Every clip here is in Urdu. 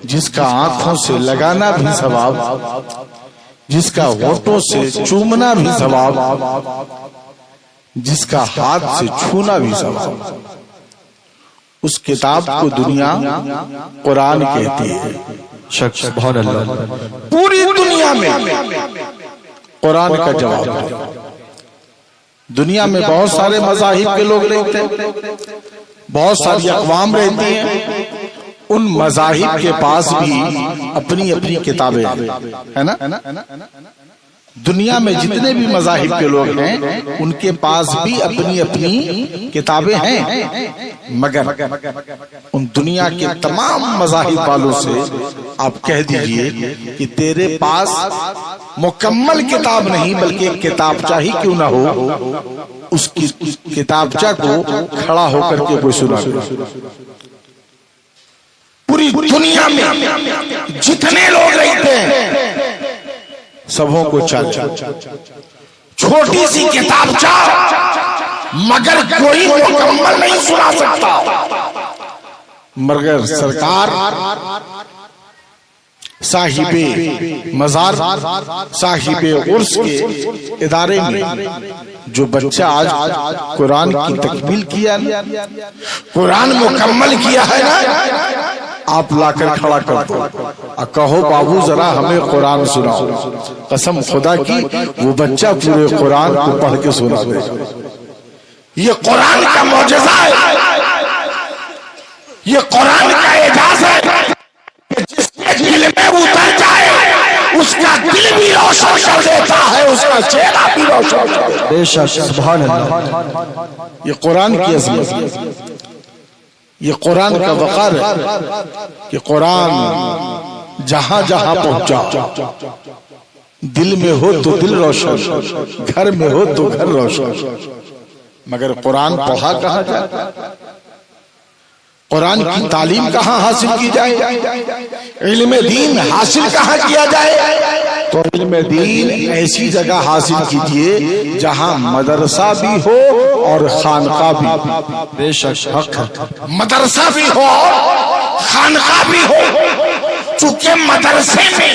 جس کا آنکھوں سے لگانا بھی ثواب، جس کا ہونٹوں سے چومنا بھی ثواب، جس کا ہاتھ سے چھونا بھی ثواب، اس کتاب کو دنیا قرآن کہتی ہے۔ سبحان اللہ۔ پوری دنیا میں قرآن کا جواب ہے۔ دنیا میں بہت سارے مذاہب کے لوگ رہتے ہیں، بہت ساری اقوام رہتی ہیں، ان مذاہب کے پاس بھی اپنی اپنی کتابیں ہیں نا۔ دنیا میں جتنے بھی مذاہب کے لوگ ہیں ان کے پاس بھی اپنی اپنی کتابیں ہیں، مگر ان دنیا کے تمام مذاہب والوں سے آپ کہہ دیجئے کہ تیرے پاس مکمل کتاب نہیں بلکہ ایک کتابچہ ہی کیوں نہ ہو، اس کی کتابچہ کو کھڑا ہو کر کے کوئی سنا۔ پوری دنیا میں جتنے لوگ رہتے ہیں سبوں کو چاچا چھوٹی سی کتابچہ مگر کوئی مکمل نہیں سنا سکتا، مگر سرکار صاحب مزار صاحب عرس کے ادارے میں جو بچہ آج قرآن کی تکمیل کیا، قرآن مکمل کیا ہے نا، آپ لا کر کھڑا کر دو اور کہو بابو ذرا ہمیں قرآن سناؤ، قسم خدا کی وہ بچہ پورے قرآن کو پڑھ کے سنا دے۔ یہ قرآن کا معجزہ ہے، یہ قرآن کا اعجاز ہے کہ جس کے دل میں اتر جائے اس کا دل بھی روشن کر دیتا ہے، اس کا چہرہ بھی روشن کر دیتا ہے۔ بے شک سبحان اللہ۔ یہ قرآن کی عظمت، یہ قرآن کا وقار ہے کہ قرآن جہاں جہاں پہنچا، دل میں ہو تو دل روشن، گھر میں ہو تو گھر روشن، مگر قرآن پڑھا کہاں جائے، قرآن کی تعلیم کہاں حاصل کی جائے، علم دین حاصل کہاں کیا جائے، تو علم دین ایسی جگہ حاصل کیجئے جہاں مدرسہ بھی ہو اور خانقاہ بھی۔ بے شک حق ہے۔ مدرسہ بھی ہو خانقاہ بھی ہو، چونکہ مدرسے میں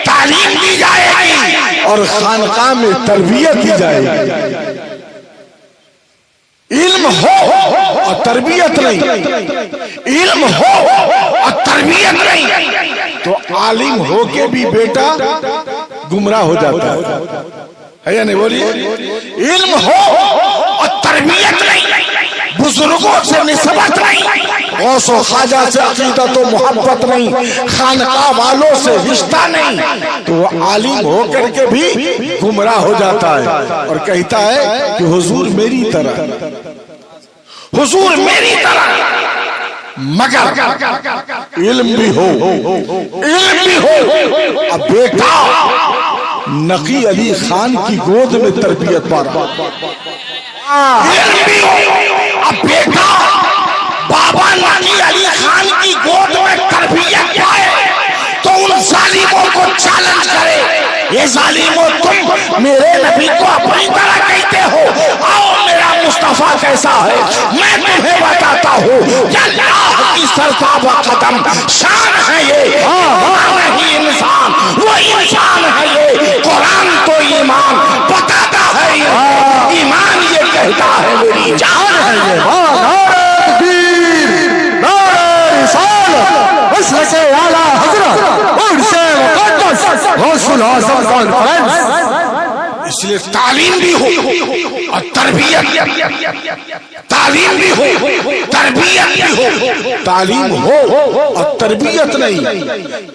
تعلیم دی جائے گی اور خانقاہ میں تربیت دی جائے گی۔ علم ہو اور تربیت نہیں، علم ہو اور تربیت نہیں تو عالم ہو کے بھی بیٹا گمراہ ہو جاتا ہے یا نہیں؟ بولیے، علم ہو اور تربیت نہیں، بزرگوں سے نسبت نہیں، غوث و خواجہ سے عقیدت و محبت نہیں، خانقاہ والوں سے رشتہ نہیں، تو وہ عالم ہو کر کے بھی گمراہ ہو جاتا ہے اور کہتا ہے کہ حضور میری طرح، حضور میری طرح، مگر علم بھی ہو، علم بھی ہو۔ اب بیٹا نقی علی خان کی گود میں تربیت پا رہا، علم بھی ہو، اب بیٹا بابا نقی علی خان کی گود میں تربیت پائے تو ان ظالموں کو چیلنج کرے، یہ ظالموں تم میرے نبی کو اپنی طرح کہتے ہو، آؤ میرا مصطفیٰ کیسا ہے میں تمہیں بتاتا ہوں، کہ اللہ کی سرتاب قدم شان ہے یہ، نہیں انسان، وہ انسان ہے یہ، قرآن تو ایمان بتاتا ہے، ایمان یہ کہتا ہے میری جان ہے یہ۔ اس لیے تعلیم بھی ہو اور تربیت، تعلیم بھی ہو تربیت بھی ہو، تعلیم ہو اور تربیت نہیں،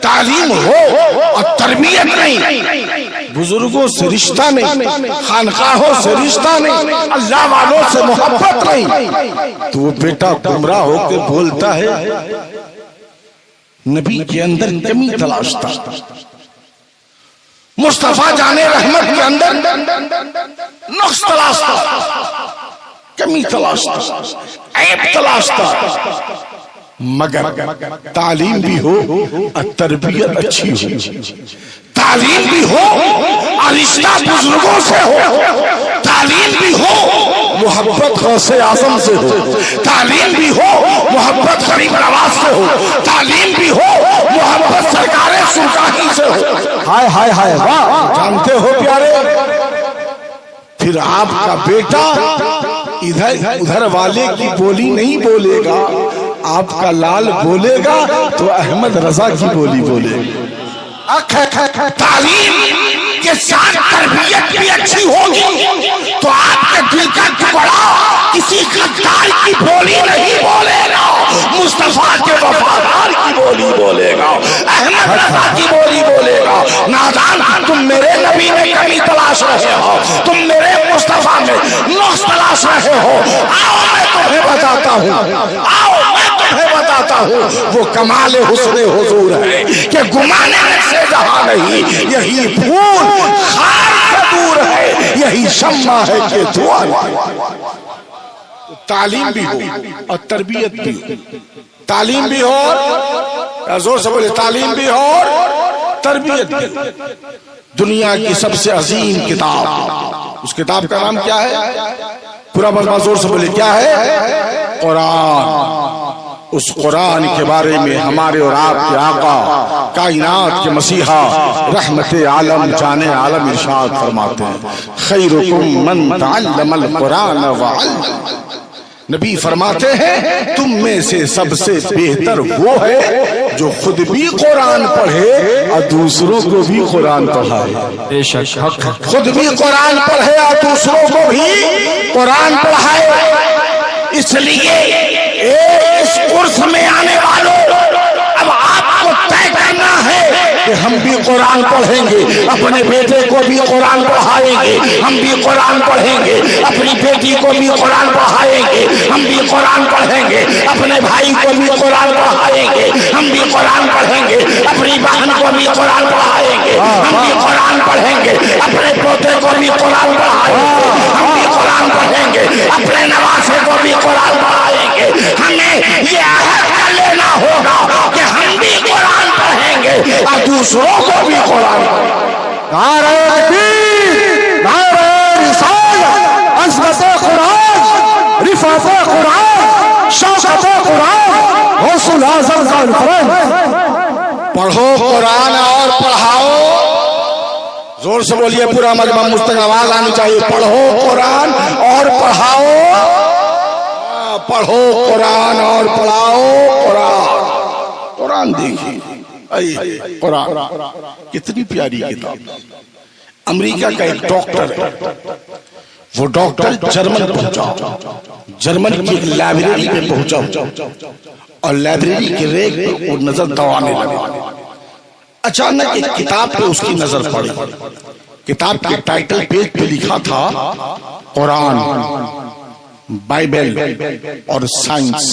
تعلیم ہو اور تربیت نہیں، بزرگوں سے رشتہ نہیں، خانقاہوں سے رشتہ نہیں، اللہ والوں سے محبت نہیں، تو وہ بیٹا گمراہ ہو کے بولتا ہے نبی کے اندر کمی تلاشتا، مصطفیٰ جانے رحمت کے اندر نقص تلاشتا، کمی تلاشتا، عیب تلاشتا، مگر تعلیم بھی ہو اور تربیت اچھی ہو، تعلیم بھی ہو اور رشتہ بزرگوں سے ہو، تعلیم بھی ہو محبت غوث اعظم سے ہو، تعلیم بھی ہو محبت غریب نواز سے ہو، تعلیم بھی ہو محبت سرکار سلطانی سے ہو۔ ہائے ہائے ہائے واہ، جانتے ہو پیارے، پھر آپ کا بیٹا ادھر والے کی بولی نہیں بولے گا، آپ کا لال بولے گا تو احمد رضا کی بولی بولے گا۔ تعلیم کے ساتھ تربیت بھی اچھی ہوگی تو آپ کے دل کا ٹکڑا کسی غدار کی بولی نہیں بولے گا، مصطفیٰ کے وفادار کی بولی بولے گا، احمد رضا کی بولی بولے گا۔ نادان، تم میرے نبی میں کمی تلاش رہے ہو، تم میرے مصطفیٰ میں نقص تلاش رہے ہو، آؤ میں تمہیں بتاتا ہوں، آؤ میں تمہیں بتاتا ہوں، وہ کمال حسن حضور ہے کہ گمانے سے جہاں نہیں، یہی پھول خار سے دور ہے، یہی شمع ہے کہ دعا نہیں۔ تعلیم بھی ہو اور تربیت بھی ہو، تعلیم بھی ہو، زور سے بولے تعلیم بھی ہو اور تربیت بھی ہو۔ دنیا کی سب سے عظیم کتاب، اس کتاب کا نام کیا ہے؟ پورا مجمع زور سے بولے کیا ہے؟ قرآن۔ اس قرآن کے بارے میں ہمارے اور آپ کے آقا کائنات کے مسیحا رحمت عالم جان عالم ارشاد فرماتے ہیں، خیرکم من تعلم القرآن وعلم۔ نبی فرماتے ہیں تم میں سے سب سے بہتر وہ ہے جو خود بھی قرآن پڑھے اور دوسروں کو بھی قرآن پڑھائے۔ بے شک حق ہے۔ خود بھی قرآن پڑھے اور دوسروں کو بھی قرآن پڑھائے۔ اس لیے اس کورس میں آنے والوں، اب آپ کو طے کرنا ہے کہ ہم بھی قرآن پڑھیں گے، اپنے بیٹے کو بھی قرآن پڑھائیں گے، ہم بھی قرآن پڑھیں گے، اپنی بیٹی کو بھی قرآن پڑھائیں گے، ہم بھی قرآن پڑھیں گے، اپنے بھائی کو بھی قرآن پڑھائیں گے، ہم بھی قرآن پڑھیں گے، اپنی بہن کو بھی قرآن پڑھائیں گے، ہم بھی قرآن پڑھیں گے، اپنے پوتے کو بھی قرآن پڑھائیں گے، ہم بھی قرآن پڑھیں گے، اپنے نواسے کو بھی قرآن پڑھائیں گے۔ ہمیں یہ عہد کر لینا ہوگا کہ ہم بھی قرآن پڑھیں گے اور دوسروں کو بھی قرآن پڑھیں گے۔ نعرہ تکبیر، نعرہ رسالت، عظمت قرآن، رفعت قرآن، شوکت قرآن، غوث اعظم قرآن۔ پڑھو قرآن اور پڑھاؤ، زور سے بولیے پورا مجمع، مستقل آواز آنی چاہیے، پڑھو قرآن اور پڑھاؤ، پڑھو قرآن اور پڑھاؤ۔ قرآن قرآن دیکھیے، قرآن کتنی پیاری کتاب۔ امریکہ کا ایک ڈاکٹر ہے، وہ ڈاکٹر جرمن پہنچا، جرمن کی ایک لائبریری میں پہنچا اور لائبریری کے ریک پہ وہ نظر دوڑانے لگا۔ اچانک ایک کتاب پہ اس کی نظر پڑی، کتاب کے ٹائٹل پیج پہ لکھا تھا قرآن، بائبل اور سائنس۔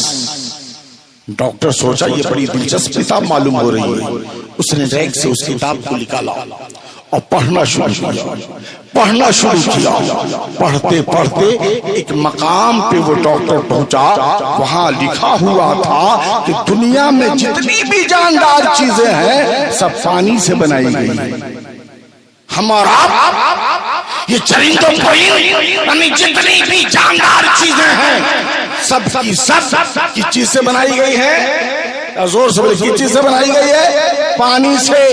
ڈاکٹر سوچا یہ بڑی دلچسپ کتاب معلوم ہو رہی ہے، اس نے ریک سے اس کتاب کو نکالا اور پڑھنا شروع کیا، پڑھنا شروع کیا۔ پڑھتے پڑھتے ایک مقام پہ وہ ڈاکٹر پہنچا، وہاں لکھا ہوا تھا کہ دنیا میں جتنی بھی جاندار چیزیں ہیں سب پانی سے بنائی گئی ہیں۔ ہمارا یہ چرندوں یعنی جتنی بھی جاندار چیزیں ہیں سب کی چیز سے بنائی گئی ہے، زور سے بولے کس چیز سے بنائی گئی ہے؟ پانی سے۔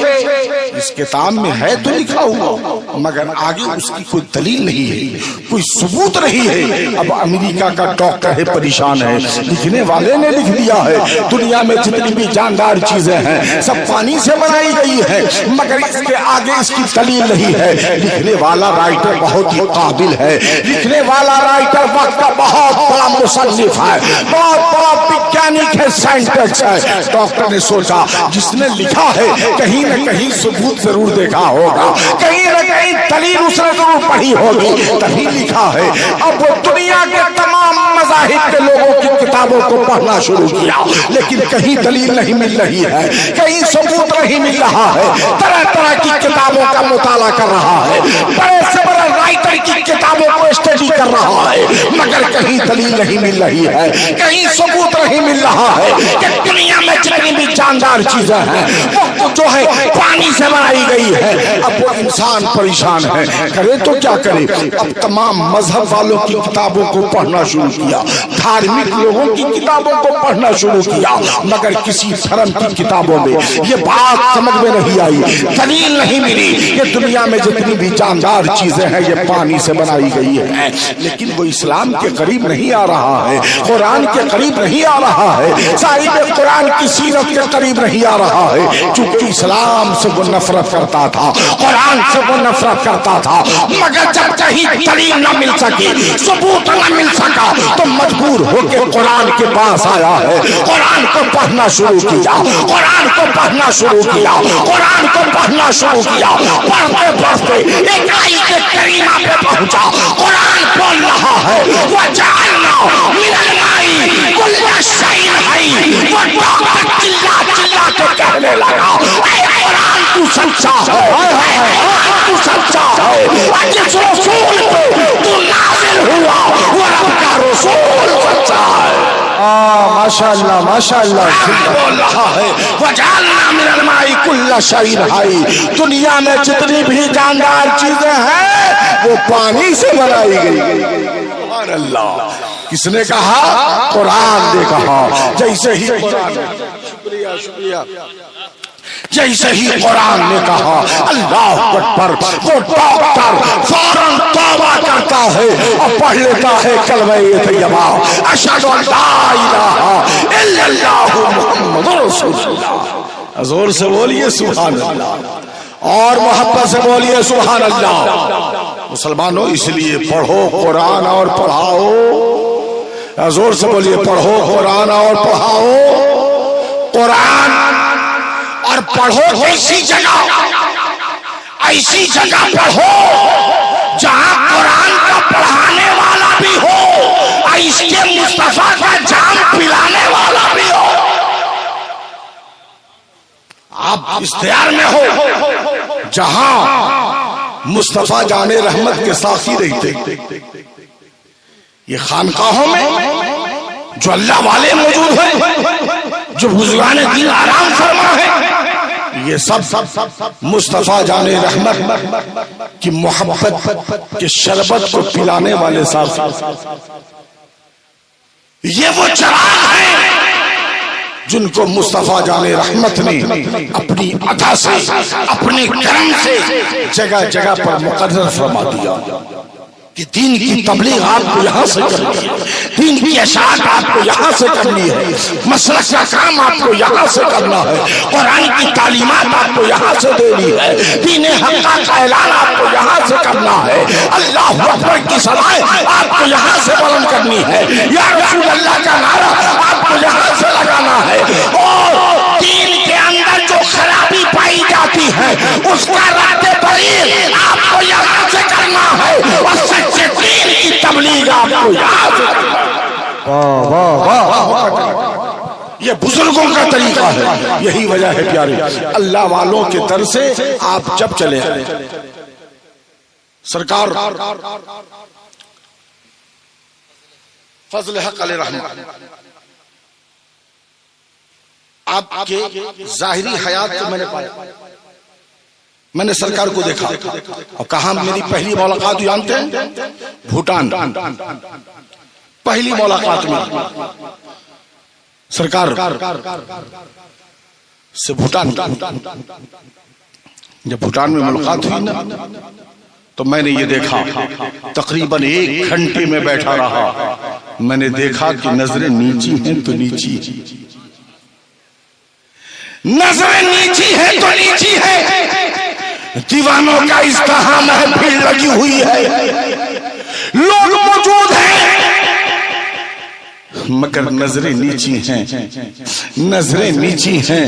اس کتاب میں ہے تو لکھا ہوا، مگر آگے اس کی کوئی دلیل نہیں ہے، کوئی ثبوت نہیں ہے۔ اب امریکہ کا ڈاکٹر ہے، پریشان ہے، لکھنے والے نے لکھ دیا ہے دنیا میں جتنی بھی جاندار چیزیں ہیں سب پانی سے بنائی گئی ہے، مگر اس کے آگے اس کی دلیل نہیں ہے۔ لکھنے والا رائٹر بہت ہی قابل ہے، لکھنے والا رائٹر وقت کا بہت بڑا مصنف ہے، بہت بڑا ویگیانک ہے، سائنٹسٹ ہے۔ ڈاکٹر نے سوچا جس نے لکھا ہے کہیں نہ کہیں ثبوت ضرور دیکھا ہوگا، کہیں نہ کہیں دلیل اس نے ضرور پڑھی ہوگی، تبھی لکھا ہے۔ اب وہ دنیا کے تمام مذاہب کے لوگوں کی کتابوں کو پڑھنا شروع کیا، لیکن کہیں دلیل نہیں مل رہی ہے، کہیں ثبوت نہیں مل رہا ہے۔ طرح طرح کی کتابوں کا مطالعہ کر رہا ہے، بڑے سے بڑے رائٹر کی کتابوں کو اسٹڈی کر رہا ہے، مگر کہیں دلیل نہیں مل رہی ہے، کہیں ثبوت نہیں مل رہا ہے کہ دنیا میں جتنی بھی جاندار چیزیں ہیں وہ جو ہے پانی سے بنائی گئی ہے. اب وہ انسان پریشان ہے, کرے تو کیا کرے. اب تمام مذہب والوں کی کتابوں کو پڑھنا شروع کیا, دھارمک لوگوں کی کتابوں کو پڑھنا شروع کیا, مگر کسی دھرم کی کتابوں میں یہ بات سمجھ میں نہیں آئی, دلیل نہیں ملی کہ دنیا میں جتنی بھی جاندار چیزیں ہیں یہ پانی سے بنائی گئی ہے. لیکن وہ اسلام کے قریب نہیں آ رہا ہے, قرآن کے قریب نہیں آ رہا ہے, صاحب قرآن کی سیرت کے قریب نہیں آ رہا ہے, چونکہ اسلام سے وہ نفرت کرتا تھا, قرآن سے وہ نفرت کرتا تھا. مگر جب کہیں دلیل نہ مل سکی, ثبوت نہ مل سکا, تو مجبور ہو کے قرآن کے پاس آیا ہے. قرآن کو پڑھنا شروع کیا, قرآن کو پڑھنا شروع کیا, قرآن کو پڑھنا شروع کیا. پڑھتے پڑھتے ایک آیت کریمہ پہ پہنچا, قرآن بول رہا ہے وَجَعَلْنَا مِنَ الْمَاءِ كُلَّ شَيْءٍ حَيٍّ. وہ ڈاکٹر چلا چلا کے کہنے لگا, اے قرآن تو سچا ہے, تو سچا ہے. جس رسول پہ تو نازل ہوا وہ رب کا رسول سچا ہے. ماشاءاللہ ماشاءاللہ. بول رہا ہے وَجَعَلْنَا مِنَ الْمَاءِ كُلَّ شَيْءٍ حَيٍّ. دنیا میں جتنی بھی جاندار چیزیں ہیں وہ پانی سے بنائی گئی. سبحان اللہ. کس نے کہا؟ قرآن نے کہا. جیسے ہی قرآن, شکریہ شکریہ, جیسے ہی قرآن نے کہا اللہ اکبر, وہ ڈاکٹر فوراً توبہ کرتا ہے اور پڑھ لیتا ہے کلمہ طیبہ اشہد ان لا الہ الا اللہ محمد رسول اللہ. زور سے بولیے سبحان اللہ, اور محبت سے بولیے سبحان اللہ. مسلمانوں اس لیے پڑھو قرآن اور پڑھاؤ. زور سے بولیے پڑھو قرآن اور پڑھاؤ. قرآن اور پڑھو ایسی جگہ پڑھو جہاں قرآن کا پڑھانے والا بھی ہو اور اس کے مصطفیٰ کا جام پلانے والا بھی ہو. آپ اختیار میں ہو جہاں مصطفیٰ جان رحمت کے ساقی رہتے. یہ خانقاہوں میں جو اللہ والے موجود ہیں, جو بزرگان دین آرام فرما ہے, یہ سب مصطفیٰ جان رحمت کی محبت کے شربت کو پلانے والے ساتھ. یہ وہ چراغ ہیں جن کو مصطفیٰ جان رحمت نے اپنی عطا سے, اپنے کرم سے جگہ جگہ پر مقرر فرما دیا کہ دین کی تبلیغ آپ کو یہاں سے کرنی ہے, دین کی اشاعت آپ کو یہاں سے کرنی ہے, مسلک کا کام آپ کو یہاں سے کرنا ہے, قرآن کی تعلیمات آپ کو یہاں سے دینی ہے, دین حق کا اعلان آپ کو یہاں سے کرنا ہے, اللہ اکبر کی صدائیں آپ کو یہاں سے بلند کرنی ہے, یا رسول اللہ کا نعرہ آپ کو یہاں سے لگانا ہے, اور دین کے اندر جو خرابی پائی جاتی ہے اس کا رد بلیغ آپ کو یہاں سے کرنا ہے, اور سچے دین کی تبلیغ آپ کو یہاں سے کرنا ہے. یہ بزرگوں کا طریقہ ہے. یہی وجہ ہے پیارے, اللہ والوں کے در سے آپ جب چلے آئے, سرکار فضل حق علیہ رحمہ آپ کے ظاہری حیات کو میں نے پایا, میں نے سرکار کو دیکھا اور کہا میری پہلی ملاقات جانتے ہیں بھوٹان, پہلی ملاقات میں سرکار سے بھوٹان. جب بھوٹان میں ملاقات ہوئی نا تو میں نے یہ دیکھا تقریباً 1 گھنٹے میں بیٹھا رہا. میں نے دیکھا کہ نظریں نیچی ہیں تو نیچی, نظریں نیچی ہے تو نیچی ہے, دیوانوں کا ازدحام ہے, بھیڑ لگی ہوئی ہے, لوگ موجود ہیں, مگر نظریں نیچی ہیں, نظریں نیچی ہیں.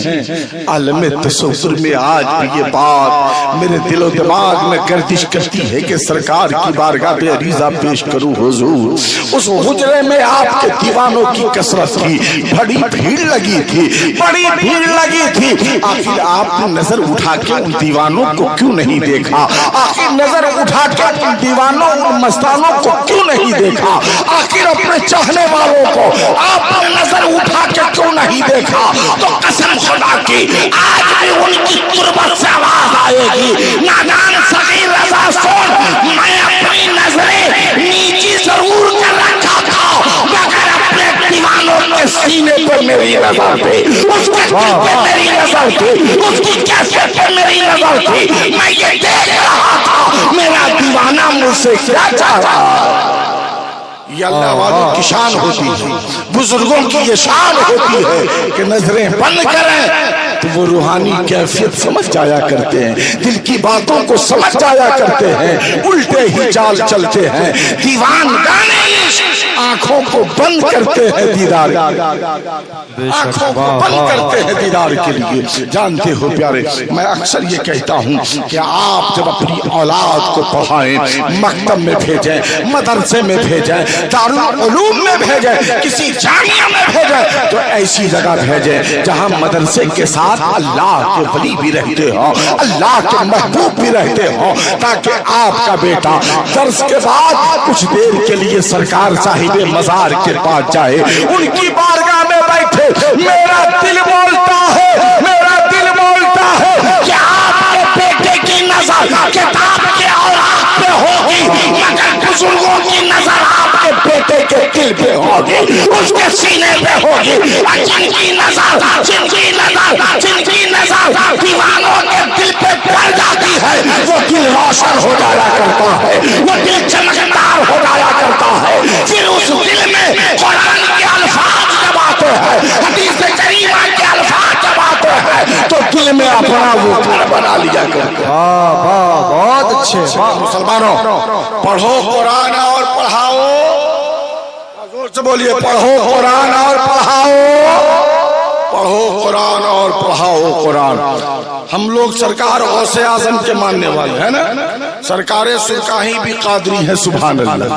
عالم تصور میں آج بھی یہ بات میرے دل و دماغ میں گردش کرتی ہے کہ سرکار کی بارگاہ پہ عریضہ پیش کروں حضور. اس حجرے میں آپ کے دیوانوں کی کثرت تھی, بڑی بھیڑ لگی تھی, بڑی بھیڑ لگی تھی. آخر آپ نے نظر اٹھا کے ان دیوانوں کو کیوں نہیں دیکھا؟ آخر نظر اٹھا کے ان دیوانوں اور مستانوں کو کیوں نہیں دیکھا؟ آخر اپنے چاہنے والوں کو آپ نے نظر اٹھا کے کیوں نہیں دیکھا؟ تو قسم خدا کی آج بھی ان کی آئے گی. نادان صغیر رضا سن، میں اپنی نظریں نیچی ضرور کر رکھا تھا مگر اپنے دیوانوں کے سینے پر میری نظر تھی، اس کے دل پہ میری نظر تھی، اس کی کیفیت پہ میری نظر تھی. میں یہ دیکھ رہا تھا میرا دیوانہ مجھ سے کیا چاہ رہا ہے. یہ اللہ والوں کی شان ہوتی ہے، بزرگوں کی یہ شان ہوتی ہے کہ نظریں بند کریں تو وہ روحانی کیفیت سمجھ جایا کرتے ہیں، دل کی باتوں کو سمجھ جایا کرتے ہیں، الٹے ہی چال چلتے ہیں. دیوان گانے آنکھوں کو بند کرتے ہیں دیدار، آنکھوں کو بند کرتے ہیں دیدار کے لیے. جانتے ہو پیارے، میں اکثر یہ کہتا ہوں کہ آپ جب اپنی اولاد کو پڑھائیں، مکتب میں بھیجیں، مدرسے میں بھیجیں، دارالعلوم میں بھیجیں، کسی جامعہ میں بھیجیں، تو ایسی جگہ بھیجیں جہاں مدرسے کے ساتھ اللہ کے ولی بھی رہتے ہوں، اللہ کے محبوب بھی رہتے ہوں، تاکہ آپ کا بیٹا درس کے بعد کچھ دیر کے لیے سرکار صاحب مزار کے پاس جائے، ان کی بارگاہ میں بیٹھے. میرا دل بولتا ہے، میرا دل بولتا ہے کہ آپ کے بیٹے کی نظر کتاب کے اوراق پہ ہوگی مگر بزرگوں کی نظر آپ کے بیٹے کے دل پہ ہوگی، اس کے سینے پہ ہوگی. جن کی نظر دیوانوں کے دل پہ پڑ جاتی ہے وہ دل روشن ہو جایا کرتا ہے، وہ دل چمکدار ہو جایا کرتا ہے. پھر اس دل میں قرآن کے الفاظ جب آتے ہیں، حدیث کریمہ کے الفاظ جب آتے ہیں تو دل میں اپنا وہ گھر بنا لیا کرتے ہیں. بہت اچھے. مسلمانوں پڑھو قرآن اور پڑھاؤ، زور سے بولیے، پڑھو قرآن اور پڑھاؤ، پڑھو قرآن اور پڑھاؤ قرآن. ہم لوگ سرکار غوث اعظم کے ماننے والے ہیں نا، سرکار سرکاہی بھی قادری ہے سبحان اللہ،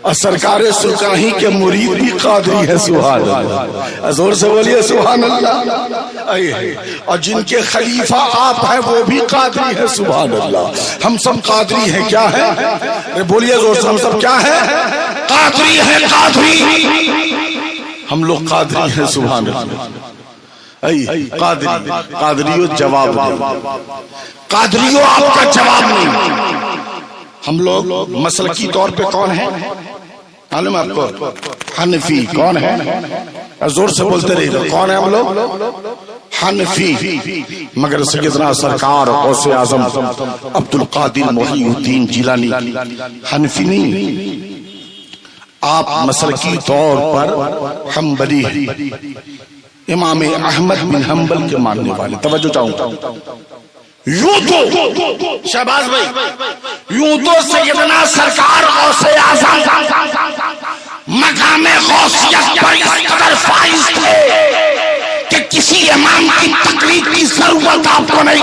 اور سرکار سرکاہی کے مرید بھی قادری ہے سبحان اللہ. زور سے بولیے سبحان اللہ. اور جن کے خلیفہ آپ ہیں وہ بھی قادری ہے سبحان اللہ. ہم سب قادری ہیں. کیا ہے؟ بولیے زور سے، ہم سب کیا ہیں؟ قادری ہیں. قادری ہم لوگ قادری ہیں سبحان اللہ. قادریو جواب نہیں، قادریو آپ کا جواب نہیں. ہم لوگ مسلکی طور پہ کون ہیں معلوم آپ کو؟ حنفی. کون ہے؟ زور سے بولتے رہیے، کون ہے ہم لوگ؟ حنفی. مگر سیدنا سرکار غوث اعظم عبد القادر محی الدین جیلانی حنفی نہیں، آپ مسلکی طور پر حنبلی ہیں، امام احمد بن حنبل کے ماننے والے. توجہ چاہوں، یوں تو شہباز بھائی، یوں تو سیدنا سرکار غوث اعظم مقام غوثیت پر اس قدر فائز تھے کہ کسی امام کی تقلید کی ضرورت آپ کو نہیں،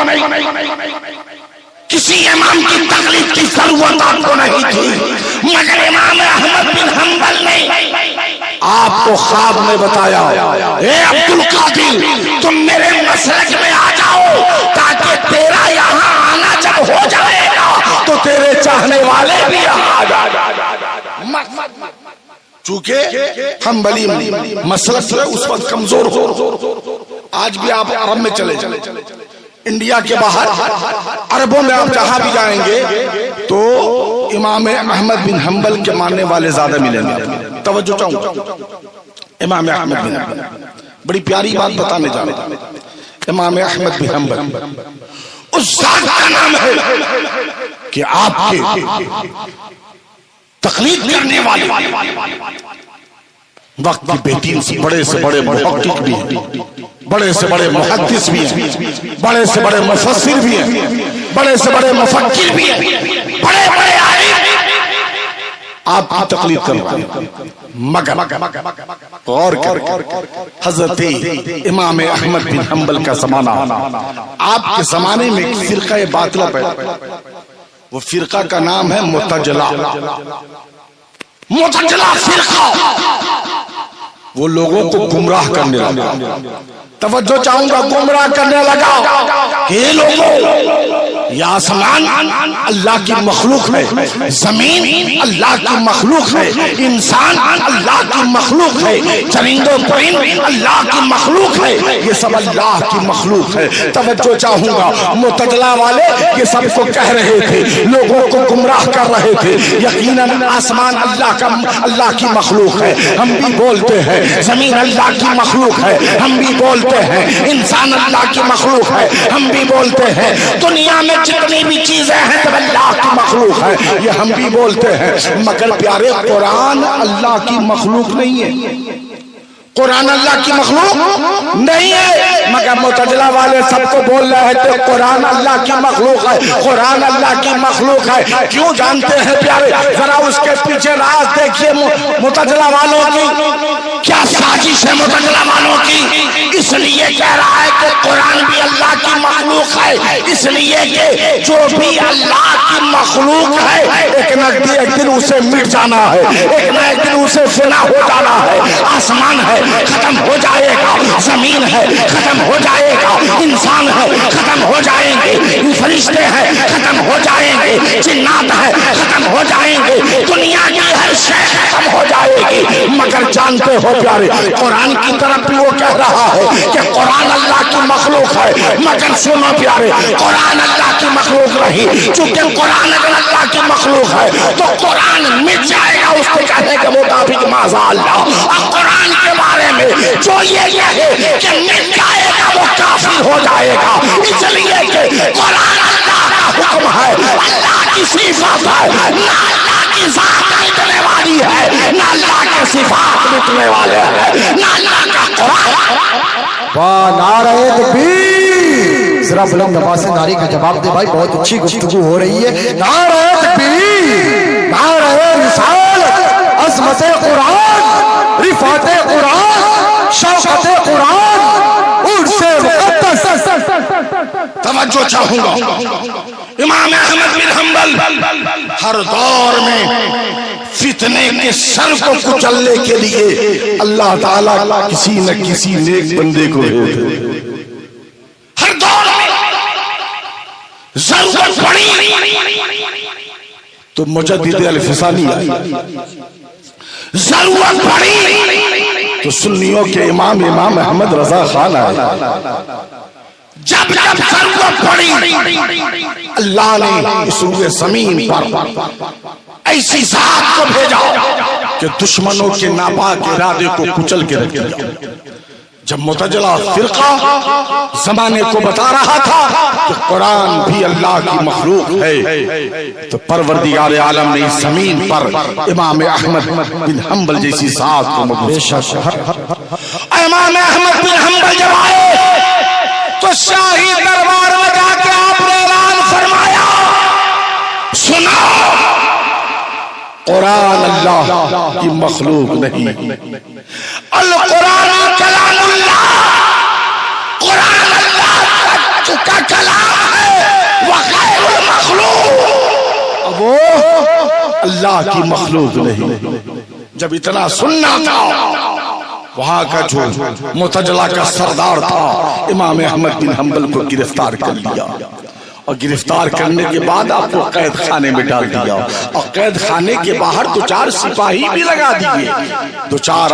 کسی امام کی تقلید کی ضرورت آپ کو نہیں تھی. مگر امام احمد بن حنبل نے آپ کو خواب میں بتایا، اے عبد القادر تم میرے مسلک میں آ جاؤ تاکہ تیرا یہاں آنا جب ہو جائے گا تو تیرے چاہنے والے بھی یہاں آ جائیں. چونکہ حنبلی مسلک سے اس وقت کمزور ہو. آج بھی آپ عرب میں چلے انڈیا کے باہر عربوں میں آپ جہاں بھی جائیں گے تو امام احمد بن حنبل کے ماننے والے زیادہ ملیں گے. توجہ چاہوں، امام احمد بن حنبل، بڑی پیاری بات بتانے جا رہا ہوں. امام احمد بن حنبل اس ذات کا نام ہے کہ آپ کے تقلید کرنے والے وقت کی بہترین سے بڑے محقق بھی ہیں، بڑے سے بڑے محدث بھی ہیں، بڑے سے بڑے مفسر بھی ہیں، بڑے سے بڑے مفکر بھی ہیں، بڑے بڑے عالم آپ کی تقلید کرتے ہیں. مگر غور کر حضرت امام احمد بن حنبل کا زمانہ، آپ کے زمانے میں ایک فرقہ باطلہ پیدا، وہ فرقہ کا نام ہے معتزلہ. معتزلہ فرقہ وہ لوگوں کو گمراہ کرنے لگا. توجہ چاہوں گا، گمراہ کرنے لگا کہ یہ آسمان اللہ کی مخلوق ہے، زمین اللہ کی مخلوق ہے، انسان اللہ کی مخلوق ہے، چرند و پرند اللہ کی مخلوق ہے، یہ سب اللہ کی مخلوق ہے۔ توجہ چاہوں گا، معتزلہ والے یہ سب کو کہہ رہے تھے، لوگوں کو گمراہ کر رہے تھے۔ یقیناً آسمان اللہ کی مخلوق ہے، ہم بھی بولتے ہیں، زمین اللہ کی مخلوق ہے، ہم بھی بولتے ہیں، انسان اللہ کی مخلوق ہے، ہم بھی بولتے ہیں، دنیا میں جتنی بھی چیزیں ہیں سب اللہ کی مخلوق ہے، یہ ہم بھی بولتے ہیں۔ مگر پیارے قرآن اللہ کی مخلوق نہیں ہے، قرآن اللہ کی مخلوق نہیں ہے، مگر معتزلہ والے سب کو بول رہے تھے قرآن اللہ کی مخلوق ہے، قرآن اللہ کی مخلوق ہے۔ کیوں جانتے ہیں پیارے؟ ذرا اس کے پیچھے راز دیکھیے معتزلہ والوں کی کیا سازش ہے، معتزلہ والوں کی۔ اس لیے کہہ رہا ہے کہ قرآن بھی اللہ کی مخلوق ہے، اس لیے کہ جو بھی اللہ کی مخلوق ہے ایک نہ ایک دن اسے مٹ جانا ہے، ایک نہ ایک دن اسے فنا ہو جانا ہے۔ آسمان ہے ختم ہو جائے گا، زمین ہے ختم ہو جائے گا، انسان ہے ختم ہو جائیں گے، فرشتے ہیں ختم ہو جائیں گے، جنات ہے ختم ہو جائیں گے، دنیا کی ہر شے ختم ہو جائے گی۔ مگر جانتے ہو پیارے، قرآن کی طرف بھی وہ کہہ رہا ہے کہ قرآن اللہ کی مخلوق ہے، مگر سنو پیارے، قرآن اللہ کی مخلوق نہیں، چونکہ قرآن اگر اللہ کی مخلوق ہے تو قرآن مٹ جائے گا اس کے کہنے کے مطابق معاذ اللہ۔ اور قرآن کے بارے میں جو یہ کہے کہ مٹ جائے گا وہ کافر ہو جائے گا، اس لیے کہ قرآن اللہ کا حکم ہے، اللہ کی صفات ہے، نہ اللہ کی ذات مٹنے والی ہے، نہ اللہ کے صفات مٹنے والے ہیں، نہ اللہ کا قرآن۔ واہ نعرہ تکبیر! ذرا بلند آواز سے نعرے کا جواب دے بھائی، بہت اچھی گفتگو ہو رہی ہے۔ نعرہ تکبیر، نعرہ رسالت، عظمت قرآن، رفعت قرآن، شوقت قرآن، عرس مقدس۔ توجہ چاہوں گا، امام احمد بن حنبل ہر دور میں فتنے کے سر کو کچلنے کے لیے اللہ تعالیٰ کسی نہ کسی نیک بندے کو بھیجتے، ہر دور میں ضرورت پڑی تو مجدد الفسانی آئی، ضرورت پڑی تو سنیوں کے امام احمد رضا خان آئے۔ جب ضرورت پڑی اللہ نے اس روئے زمین پر ایسی ذات کو بھیجا کہ دشمنوں کے ناپاک ارادے کو کچل کے رکھ دیا۔ جب معتزلہ فرقہ زمانے کو بتا رہا تھا کہ قرآن بھی اللہ کی مخلوق ہے تو پروردگار عالم نے اس زمین پر امام احمد بن حنبل جیسی ذات کو مبعوث کیا۔ امام احمد بن حنبل جب آئے تو شاہی دربار میں جا کے آپ نے اعلان فرمایا، سنا قرآن اللہ کی مخلوق نہیں، القرآن کلام اللہ، قرآن اللہ کا کلام ہے، وغیر المخلوق، اب وہ اللہ کی مخلوق نہیں۔ جب اتنا سننا تھا، وہاں کا جو معتزلہ کا سردار تھا امام احمد بن حنبل کو گرفتار کر لیا، اور گرفتار کرنے کے بعد آپ کو قید خانے میں ڈال دیا، اور قید خانے کے باہر دو چار سپاہی بھی لگا دیے۔ دو چار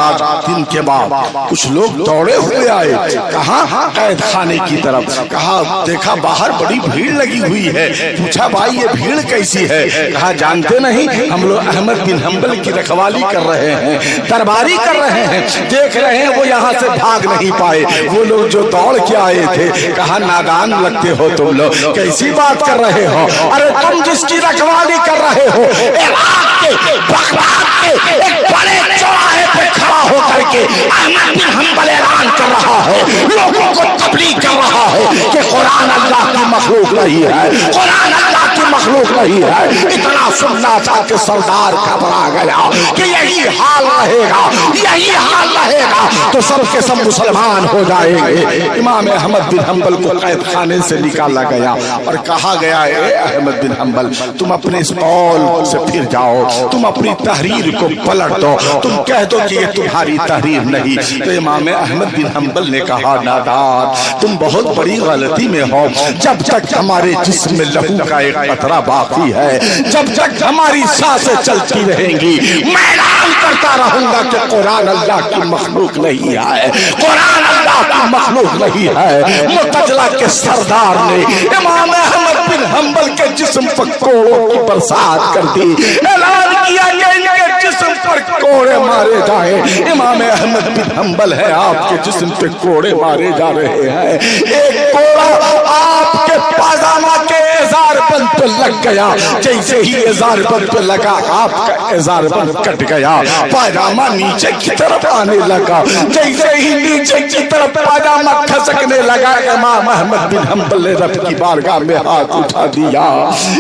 دن کے بعد کچھ لوگ دوڑے ہوئے آئے، کہاں؟ قید خانے کی طرف۔ کہا دیکھا باہر بڑی بھیڑ لگی ہوئی ہے، پوچھا بھائی یہ بھیڑ کیسی ہے؟ کہا جانتے نہیں، ہم لوگ احمد بن حنبل کی رکھوالی کر رہے ہیں، درباری کر رہے ہیں، دیکھ رہے ہیں وہ یہاں سے بھاگ نہیں پائے، وہ لوگ جو دوڑ کے آئے تھے۔ کہا نادان لگتے ہو تم لوگ، کیسی بات کر رہے ہو؟ ارے تم جس کی رکھوالی کر رہے ہو عراق کے بغداد کے ایک بڑے چوراہے پہ کھڑا ہو کر کے احمد بن حنبل اعلان کر رہا ہے، لوگوں کو تبلیغ کر رہا ہے کہ قرآن اللہ کی مخلوق نہیں ہے، قرآن اللہ کی مخلوق نہیں ہے. اتنا سننا تھا کہ سردار گھبرا گیا کہ یہی حال رہے گا, یہی حال رہے گا تو سب کے سب مسلمان ہو جائیں گے. امام احمد بن حنبل کو قید خانے سے نکالا گیا اور کہا گیا اے احمد بن حنبل تم اپنے اس قول سے پھر جاؤ, تم اپنی تحریر کو پلٹ دو, تم کہہ دو کہ یہ تمہاری تحریر نہیں. تو امام احمد بن حنبل نے کہا نادان تم بہت بڑی غلطی میں ہو. جب تک ہمارے جسم میں لہو کا ایک قطرہ باقی ہے, جب تک ہماری سانسیں چلتی رہیں گی, میں اعلان کرتا رہوں گا کہ قرآن اللہ کی مخلوق نہیں ہے, قرآن اللہ کی مخلوق نہیں ہے. معتزلہ کے سردار نے امام احمد بن حنبل کے جسم پر کوڑوں کی برسات کر دی, اعلان کیا کہ ان کے جسم پر کوڑے مارے جائیں. امام احمد بن حنبل ہے, آپ کے جسم پہ کوڑے مارے جا رہے ہیں. ایک کوڑا آپ کے پاجامہ کے ازار بند پہ لگ گیا, جیسے ہی ازار بند پہ لگا آپ کا ازار بند کٹ گیا, پاجامہ نیچے کی طرف آنے لگا, جیسے ہی نیچے کی طرف پاجامہ کھسکنے لگا امام احمد بن حنبل نے رب کی بارگاہ میں ہاتھ اٹھا دیا,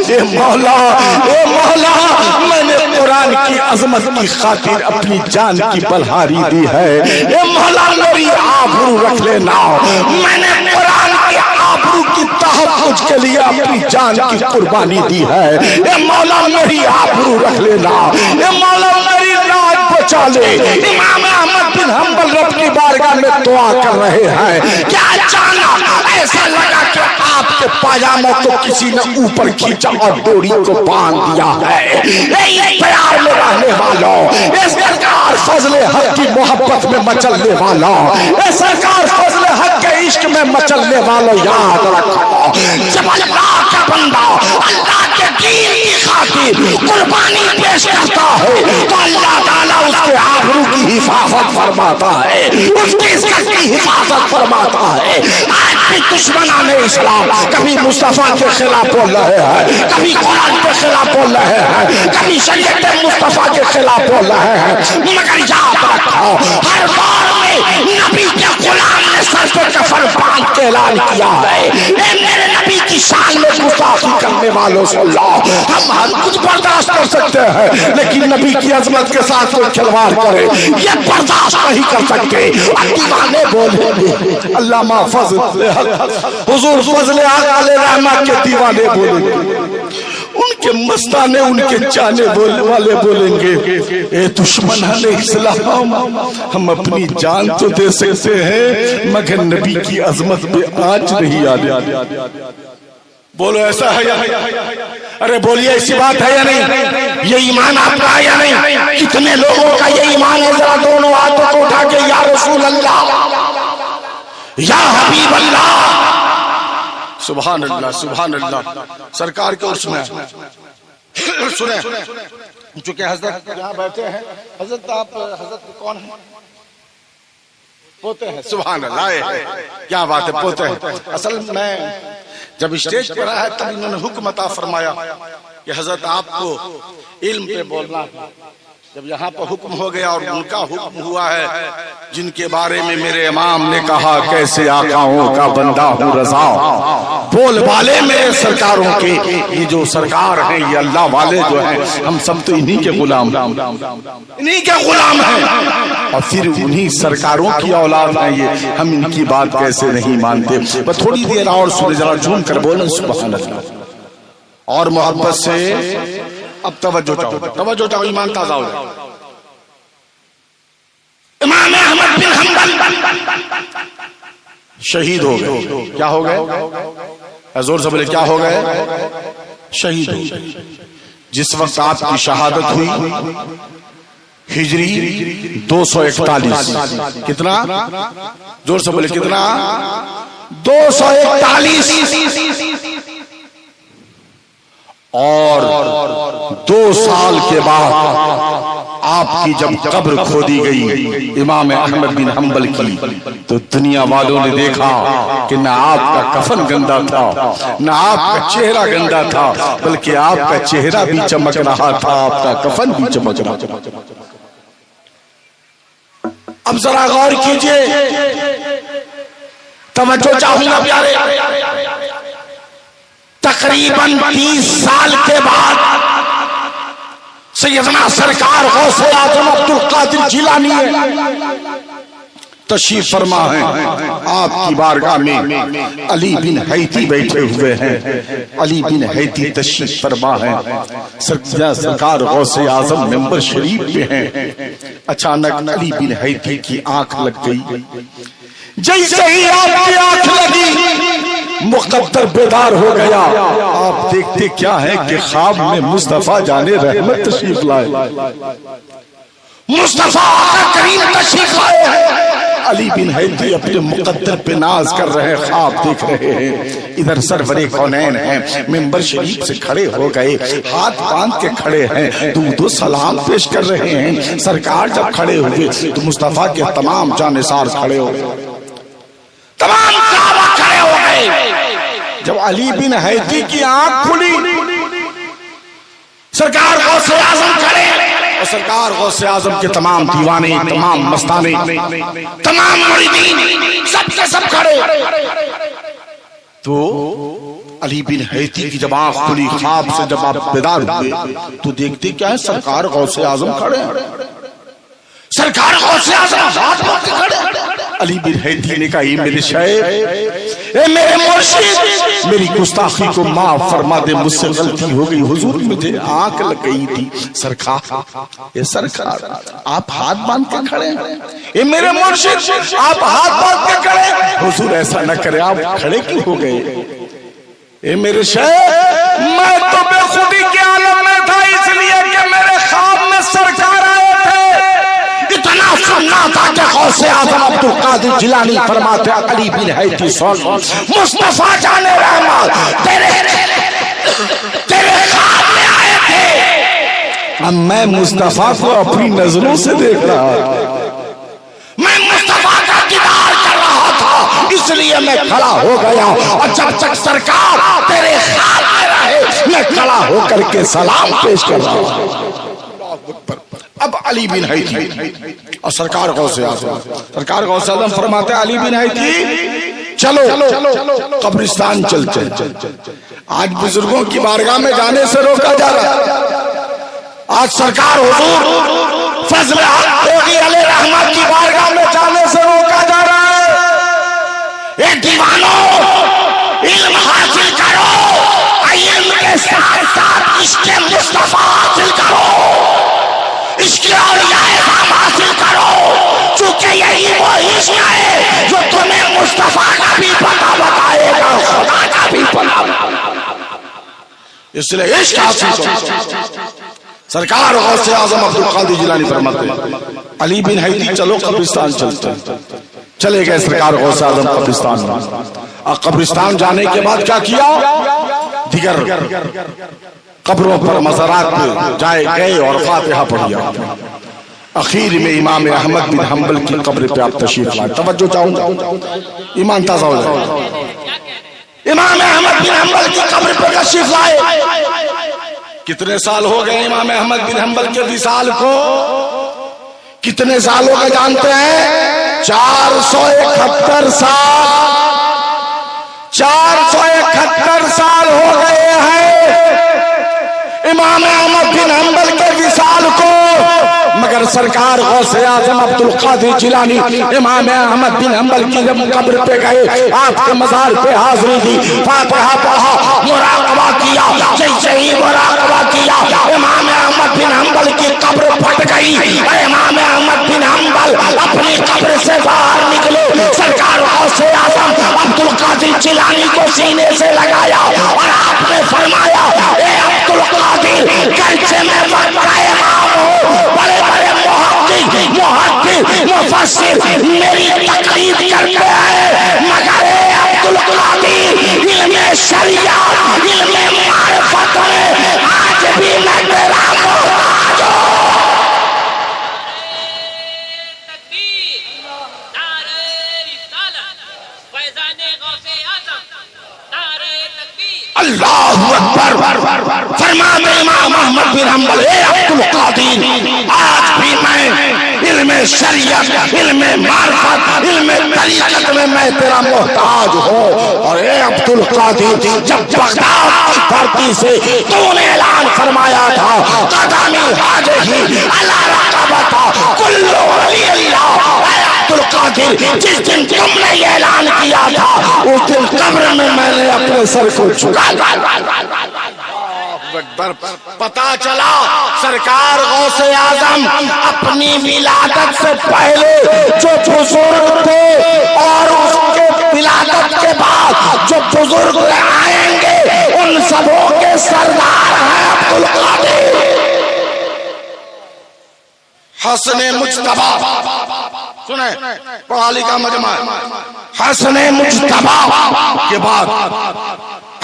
اے مولا, اے مولا, میں نے قرآن کی عظمت کی خاطر اپنی جان کی بلہاری دی ہے, اے مولا میری آبرو رکھ لینا, میں نے قرآن کی آبرو کی تحفظ کے لیے اپنی جان کی قربانی دی ہے, اے مولا میری آبرو رکھ لینا, اے مولا میری لاج بچا لے. امام احمد بن حنبل رب کی بارگاہ میں دعا کر رہے ہیں, کیا اچانک ایسا لگا کہ آپ کے پاجاموں کو کسی نے اوپر کھینچا اور ڈوری کو باندھ دیا ہے. پیار میں رہنے والوں, اے سرکار فضل حق کی محبت میں مچلنے والوں, اے سرکار فضل حق کے عشق میں مچلنے والوں, یاد رکھو جب اللہ کا بندہ اللہ کے دین کی خاطر قربانی پیش کرتا ہے تو اللہ تعالیٰ اس کے آبرو کی حفاظت فرماتا ہے, اس کی عزت کی حفاظت فرماتا ہے. آج بھی دشمنان اسلام کبھی مصطفیٰ کے خلاف بول رہے ہیں, کبھی قرآن کے خلاف بول رہے ہیں, کبھی شریعت مصطفیٰ کے خلاف بول رہے ہیں, مگر یاد رکھو ہر دور میں نبی کے غلام نے سر پہ کفن باندھ کے اعلان کیا ہے, اے میرے نبی کی شان میں گستاخی کرنے والوں سے اللہ, ہم ہر کچھ برداشت کر سکتے ہیں لیکن نبی کی عظمت کے ساتھ کوئی کھلواڑ کرے یہ برداشت نہیں کر سکتے. دیوانے بولیں گے, علامہ فضل حضور فضل حق علیہ رحمہ کے دیوانے بولیں گے, ان کے مستانے ان کے چانے والے بولیں گے اے دشمنان اسلام, ہم اپنی جان تو دے سکتے ہیں مگر نبی کی عظمت پہ آنچ نہیں آنے. بولو ایسا ہے یا نہیں؟ ارے بولیے ایسی بات ہے یا نہیں؟ یہ ایمان آپ کا ہے یا نہیں؟ کتنے لوگوں کا یہ ایمان ہے؟ ذرا دونوں ہاتھوں کو اٹھا کے یا رسول اللہ, یا حبیب اللہ, سبحان اللہ سبحان اللہ. سرکار کے عرص میں سنیں, چونکہ حضرت یہاں بیٹھے ہیں, حضرت آپ حضرت کون ہیں؟ پوتے ہیں. سبحان اللہ, کیا بات ہے, پوتے ہیں. اصل میں جب اسٹیج پر آیا تب انہوں نے حکم عطا فرمایا کہ حضرت آپ کو علم پہ بولنا ہے. جب یہاں پر حکم ہو گیا اور ان کا حکم ہوا ہے جن کے بارے میں میرے امام نے کہا کیسے آقاؤں کا بندہ ہوں رضا, بول والے میرے سرکاروں کے, یہ جو سرکار ہیں یہ اللہ والے جو ہیں, ہم سب تو انہی کے غلام, انہی کے غلام ہیں اور پھر انہی سرکاروں کی اولاد ہیں یہ, ہم ان کی بات کیسے نہیں مانتے. بس تھوڑی دیر اور سنے, ذرا جھوم کر بولیں سبحان اللہ اور محبت سے. اب توجہ چاہو, توجہ چاہو, ایمان تازہ ہو جائے. امام احمد بن حنبل شہید ہو گئے. کیا ہو گئے؟ زور سے بولے کیا ہو گئے؟ شہید ہو گئے. جس وقت آپ کی شہادت ہوئی ہجری 241, کتنا؟ زور سے بولے کتنا؟ 241. اور 2 سال کے بعد آپ کی جب قبر کھودی گئی امام احمد بن حنبل کی, تو دنیا والوں نے دیکھا کہ نہ آپ کا کفن گندا تھا, نہ آپ کا چہرہ گندا تھا, بلکہ آپ کا چہرہ بھی چمک رہا تھا, آپ کا کفن بھی چمک رہا تھا. اب ذرا غور کیجئے, توجہ چاہوں گا پیارے. تقریباً تقریباً 30 سال کے بعد سیدنا سرکار غوث اعظم عبد القادر جیلانی تشریف فرما ہے. آپ کی بارگاہ میں علی بن حیتی بیٹھے ہوئے ہیں. علی بن حیتی تشریف فرما ہے. سرکار غوث اعظم ممبر شریف پہ ہیں. اچانک علی بن حیتی کی آنکھ لگ گئی. جیسے ہی آپ کی آنکھ لگی مقدر بیدار ہو گیا. آپ دیکھتے کیا ہے کہ خواب میں مصطفیٰ جان رحمت تشریف لائے. مصطفیٰ کریم تشریف لائے ہیں. علی بن حیتی اپنے مقدر پہ ناز کر رہے ہیں, خواب دیکھ رہے ہیں. ادھر سرور کونین ہیں, ممبر شریف سے کھڑے ہو گئے, ہاتھ باندھ کے کھڑے ہیں, درود و سلام پیش کر رہے ہیں. سرکار جب کھڑے ہوئے تو مصطفیٰ کے تمام جانثار کھڑے ہو گئے, تمام صحابہ کھڑے ہو گئے. جب علی بن حیتی کی آنکھ کھلی سرکار غوث اعظم کھڑے, اور سرکار غوث اعظم کے تمام دیوانے, تمام مستانے, تمام مریدین سب کے سب کھڑے. تو علی بن حیتی کی جب آنکھ کھلی خواب سے جب آپ بیدار ہوئے تو دیکھتے کیا ہے, سرکار غوث اعظم کھڑے ہیں. سرکار غوث اعظم ہاتھ پکڑ کے کھڑے. علی بن حیتی نے کہا, یہ میرے شیخ, اے میرے مرشد, میری گستاخی کو معاف فرما دے, مجھ سے غلطی ہو گئی. حضور مجھے آنکھ لگ گئی تھی. سرکار, اے سرکار, آپ ہاتھ باندھ کے کھڑے ہیں. اے میرے مرشد, آپ ہاتھ باندھ کے کھڑے ہیں. حضور ایسا نہ کرے, آپ کھڑے کیوں ہو گئے؟ اے میرے شیخ, میں تو بے خودی کے عالم میں تھا, اس لیے کہ میرے خواب میں سرکار آئے تھے. اتنا سننا تھا کہ غوث اعظم عبد القادر جیلانی فرماتے ہیں, علی بن حیتی سن, مصطفیٰ جان رحمت تیرے خواب میں آئے تھے. اب میں مصطفیٰ کو اپنی نظروں سے دیکھ رہا تھا, میں مصطفیٰ کا دیدار کر رہا تھا, اس لیے میں کھڑا ہو گیا. اور جب تک سرکار تیرے خواب میں رہے میں کھڑا ہو کر کے سلام پیش کر رہا ہوں. اب علی بن حیتی اور سرکار غوث اعظم فرماتے ہیں, علی بن حیتی چلو قبرستان چلتے. آج بزرگوں کی بارگاہ میں جانے سے روکا جا رہا ہے. آج سرکار حضور فضل علیہ رحمت کی بارگاہ میں جانے سے روکا جا رہا ہے. اے دیوانو, علم حاصل کرو, علم کے ساتھ ساتھ عشق مصطفیٰ حاصل کرو, عشق اولیاء کرام حاصل کرو, چونکہ یہی وہ عشق ہے جو تمہیں مصطفیٰ کا بھی پتہ بتائے گا, خدا کا بھی پتہ بتائے گا. اس لیے عشق حاصل کرو. سرکار غوث اعظم عبد القادر جیلانی فرماتے ہیں, علی بن حیتی چلو قبرستان چلتے. چلے گئے سرکار غوث اعظم قبرستان میں. اور قبرستان جانے کے بعد کیا کیا, دیگر قبروں پر مزارات پہ جائے گئے اور فاتحہ پڑھیا. اخیر میں امام احمد بن حنبل کی قبر پہ آپ تشریف لائے. توجہ چاہوں گا, ایمان تازہ ہو جائے. امام احمد بن حنبل کی قبر پہ تشریف لائے. کتنے سال ہو گئے امام احمد بن حنبل کے وصال کو؟ کتنے سال ہو گئے جانتے ہیں؟ 471 سال. 471 سال ہو گئے ہیں امام احمد بن حنبل کے وصال کو. مگر سرکار غوث اعظم عبد القادر جیلانی امام احمد بن حنبل کی جب قبر پہ گئے, آپ کے مزار پہ حاضری دی, فاتحہ پڑھا, مراقبہ کیا. جیسے ہی مراقبہ کیا امام احمد بن حنبل کی قبر پھٹ گئی. امام احمد بن حنبل اپنی قبر سے باہر نکلے, سرکار غوث اعظم عبد القادر جیلانی کو سینے سے لگایا اور آپ نے فرمایا, اے عبد القادر, گرچہ میں مکہ امام ہوں, بڑے بڑے محقق مفسر میری تقلید کرتے ہیں, مگر اے عبد القادر, علم شریعت, علم معرفت میں آج بھی میں تیرا محتاج ہوں. اللہ اکبر. فرمان امام احمد بن حنبل, اے عبد القادر, آج بھی میں علم شریعت، علم معرفت، علم طریقت میں تیرا محتاج ہوں۔ اور اے عبد القادر، جب بغداد کی دھرتی سے تو نے اعلان فرمایا تھا قدمی حاجہ علی رقبتا کل ولی اللہ، اے عبد القادر جس دن تم نے یہ اعلان کیا تھا اس دن قبر میں نے اپنے سر کو جھکا پتا چلا سرکار غوث اعظم اپنی ولادت سے پہلے جو بزرگ تھے اور اس کے ولادت کے بعد جو بزرگ آئیں گے ان سبوں کے سردار ہیں عبد القادر حسن مجتبی۔ سنیں پڑھالی کا مجمع حسن مجتبی کے بعد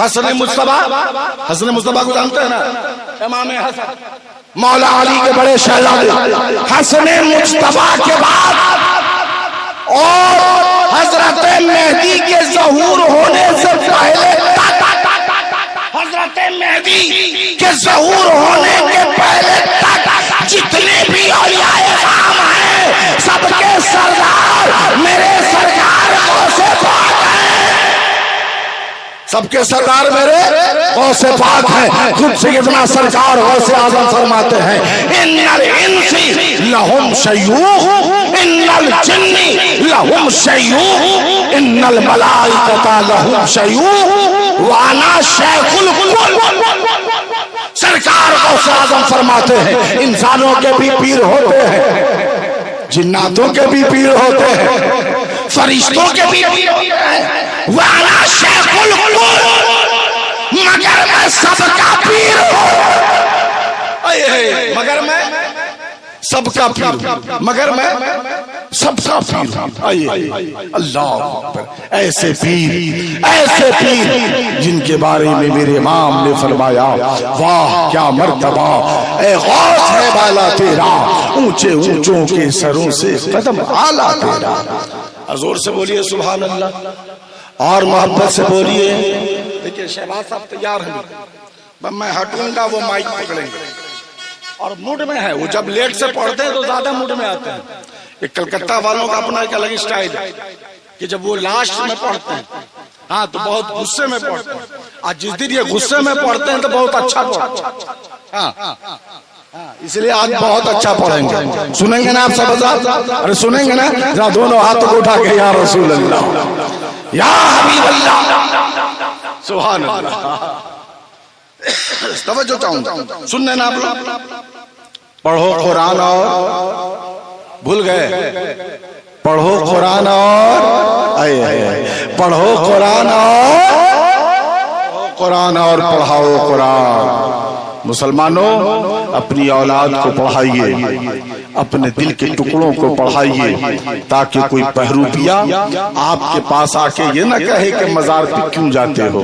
حسن مجتبی کو جانتے ہیں نا، امام حسن مولا علی کے بڑے شہزادے، حسن مجتبی کے بعد اور حضرت مہدی کے ظہور ہونے سے پہلے تک، حضرت مہدی کے ظہور ہونے کے پہلے تک جتنے بھی اولیاء کرام ہیں سب کے سردار میرے سرکار غوث پاک ہیں، سب کے سردار میرے غوث پاک ہیں۔ خود سیدنا سرکار غوث اعظم فرماتے ہیں ان الانس لہم شیوخ ان الجن لہم شیوخ ان الملائکۃ لہم شیوخ وانا شیخ الکل۔ سرکار غوث اعظم فرماتے ہیں انسانوں کے بھی پیر ہوتے ہیں، جناتوں کے بھی پیر ہوتے ہیں، فرشتوں کے بھی پیر ہوتے ہیں، وانا شیخ الکل، مگر میں سب کا پیر ہوں، مگر میں سب کا پیر ہوں، مگر میں سب کا پیر ہوں۔ آئیے اللہ اکبر، ایسے پیر جن کے بارے میں میرے امام نے فرمایا واہ کیا مرتبہ، اے غوث ہے بالا تیرا، اونچے اونچوں کے سروں سے قدم اعلیٰ تیرا۔ زور سے بولیے سبحان اللہ، اور محبت سے بولیے۔ دیکھیے شہباز صاحب تیار ہیں، میں ہٹوں گا وہ مائک پکڑیں گے اور موڈ میں ہے، وہ جب لیٹ سے پڑھتے ہیں تو زیادہ موڈ میں آتے ہیں۔ ایک کلکتہ والوں کا اپنا ایک الگ سٹائل ہے کہ جب وہ لاسٹ میں پڑھتے ہیں ہاں تو بہت غصے میں پڑھتے ہیں، آج جس دن یہ غصے میں پڑھتے ہیں تو بہت اچھا پڑھتے ہیں، ہاں اس لیے آج بہت اچھا پڑھیں گے۔ سنیں گے نا آپ سب؟ ارے سنیں گے نا؟ ذرا دونوں ہاتھوں کو اٹھا کے یا رسول اللہ یا حبیب اللہ سبحان اللہ، توجہ چاہوں گا سننے نا آپ لوگ۔ پڑھو قرآن اور بھول گئے، پڑھو قرآن اور پڑھو قرآن اور پڑھاؤ قرآن۔ مسلمانوں اپنی اولاد کو پڑھائیے، اپنے دل کے ٹکڑوں کو پڑھائیے، تاکہ کوئی بہروپیہ آپ کے پاس آ کے یہ نہ کہے کہ مزار پہ کیوں جاتے ہو،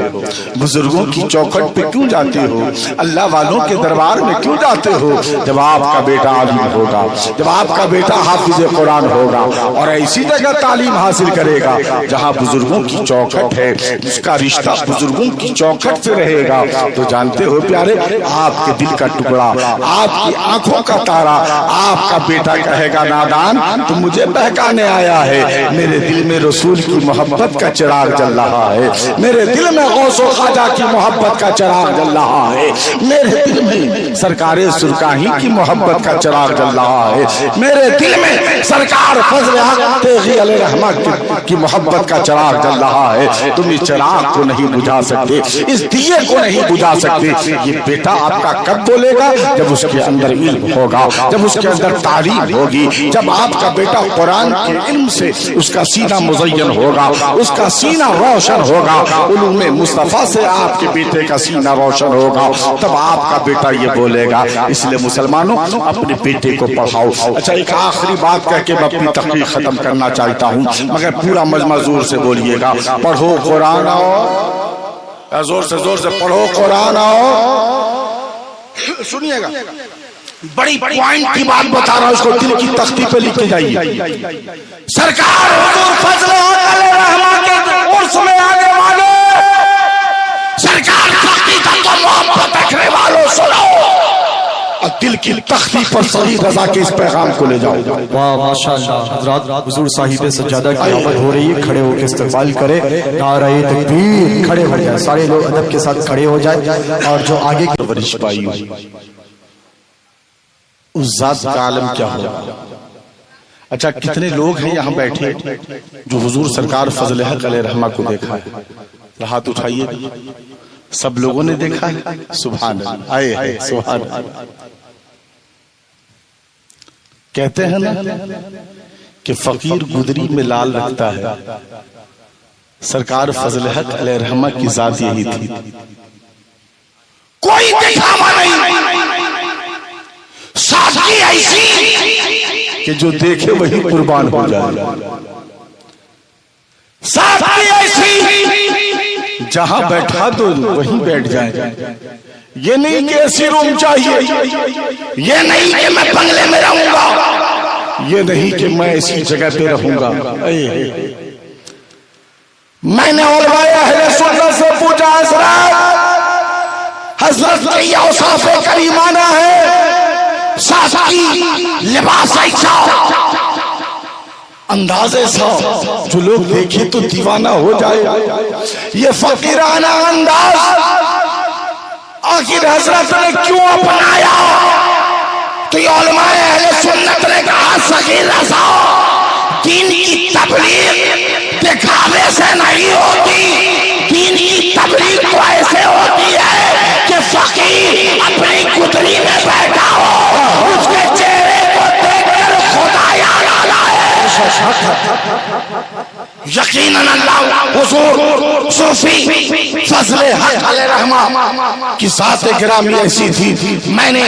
بزرگوں کی چوکھٹ پہ کیوں جاتے ہو، اللہ والوں کے دربار میں کیوں جاتے ہو۔ جب آپ کا بیٹا عالم ہوگا، جب آپ کا بیٹا حافظ قرآن ہوگا اور ایسی جگہ تعلیم حاصل کرے گا جہاں بزرگوں کی چوکھٹ ہے، اس کا رشتہ بزرگوں کی چوکھٹ سے رہے گا، تو جانتے ہو پیارے آپ کے دل کا ٹکڑا، آپ کی آنکھوں کا تارا، آپ کا بیٹا کہے گا نادان تو مجھے بہکانے آیا ہے، میرے دل میں رسول کی محبت کا چراغ جل رہا ہے، میرے دل میں غوث و خواجہ کی محبت کا چراغ جل رہا ہے، میرے دل میں سرکار سرکاہی کی محبت کا چراغ جل رہا ہے، میرے دل میں سرکار فضل حق تیغی علیہ رحمت کی محبت کا چراغ جل رہا ہے۔ تم اس چراغ کو نہیں بجھا سکتے، اس دیے کو نہیں بجھا سکتے۔ یہ بیٹا آپ کا کب بولے گا؟ جب اس کے اندر علم ہوگا، جب اس کے اندر تعلیم ہوگی، جب آپ کا بیٹا قرآن کے علم سے اس کا سینہ مزین ہوگا، اس کا سینہ روشن ہوگا، علوم مصطفیٰ سے آپ کے بیٹے کا سینہ روشن ہوگا، تب آپ کا بیٹا یہ بولے گا۔ اس لیے مسلمانوں اپنے بیٹے کو پڑھاؤ۔ اچھا ایک آخری بات کہہ کے میں اپنی تقریر ختم کرنا چاہتا ہوں، مگر پورا مجمع زور سے بولیے گا، پڑھو قرآن اور زور سے پڑھو قرآن اور سنیے گا، بڑی پوائنٹ کی بات بتا رہا ہوں، اس کو دل کی تختی پہ لکھ کے جائیے۔ سرکار حضور فضل علیہ رحمہ کے عرس میں آنے والے، سرکار تختی تک محبت رکھنے والوں سنو، دل کی تختی پر صغیر رضا کے اس پیغام کو لے جاؤ. واہ ماشاءاللہ. حضرات حضور صاحب سجادہ کی آمد ہو رہی ہے, کھڑے ہو کے استقبال کرے. نعرہ تکبیر. کھڑے ہو جائے سارے لوگ, ادب کے ساتھ کھڑے ہو جائے. اور جو آگے کی پرورش پائی ہوئی اس ذات کا عالم کیا ہوگا. اچھا کتنے لوگ ہیں یہاں بیٹھے جو حضور سرکار فضل حق علیہ رحمہ کو دیکھا ہے؟ ہاتھ اٹھائیے. سب لوگوں نے دیکھا ہے؟ سبحان اللہ. آئے ہے سبحان اللہ. کہتے ہیں نا کہ فقیر گدری میں لال رکھتا ہے, سرکار فضل حق علیہ رحمہ کی ذات یہی تھی. کوئی دکھاوا نہیں, سادگی ایسی کہ جو دیکھے وہی قربان ہو جائے. سادگی ایسی جہاں بیٹھا تو وہیں بیٹھ جائے. یہ نہیں کہ ایسی روم چاہیے, یہ نہیں کہ میں بنگلے میں رہوں گا, یہ نہیں کہ میں ایسی جگہ پہ رہوں گا. میں نے علماء اہل سنت سے پوچھا, حضرت کی اوصاف کریمانہ ہے, سادگی, لباس ایسا, انداز ایسا جو لوگ دیکھیں تو دیوانہ ہو جائے. یہ فقیرانہ انداز آخر حضرت نے کیوں اپنایا؟ تو یہ علماء اہل سنت نے کہا صغیر رضا دین کی تبلیغ دکھاوے سے نہیں ہوتی, دین کی تبلیغ تو ایسے ہوتی ہے کہ فقیر اپنی گدری میں بیٹھا ہو, اس کے چہرے کو دیکھ کر خدا یاد آئے. یقیناً اللہ حضور صوفی فضل حق علیہ رحمہ کی ذات گرامی ایسی تھی. میں نے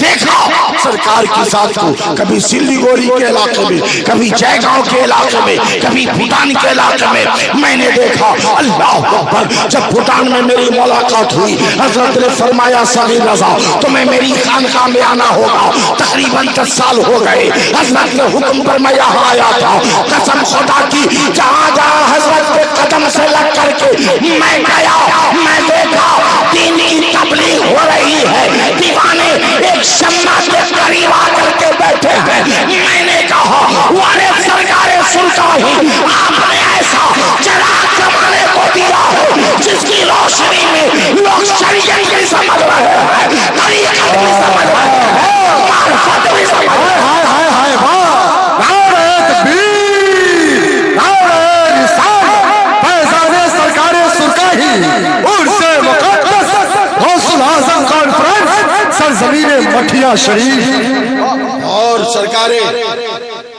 دیکھا سرکار کی ذات کو کبھی سلیگوڑی کے علاقے میں, کبھی جے گاؤں کے علاقے میں, کبھی بھوٹان کے علاقے میں. میں نے دیکھا اللہ اکبر, جب بھوٹان میں میری ملاقات ہوئی حضرت نے فرمایا صغیر رضا تمہیں میری خانقاہ میں آنا ہوگا. تقریباً 10 سال ہو گئے حضرت نے حکم پر میں یہاں آیا تھا. قسم خدا کی جہاں جہاں حضرت کے قدم سے لگ کر کے میں گیا, میں دیکھا دین کی تبلیغ ہو رہی ہے. دیوانے ایک شمع کے قریب آ کر کے بیٹھے ہیں. میں نے کہا وارے سرکار سلطان ہی آپ نے ایسا چراغ زمانے کو دیا ہے جس کی روشنی میں لوگ شریعت بھی سمجھ رہے ہیں, طریقت بھی سمجھ رہے ہیں, معرفت بھی سمجھ رہے ہیں. سرزمین مٹھیا شریف اور سرکار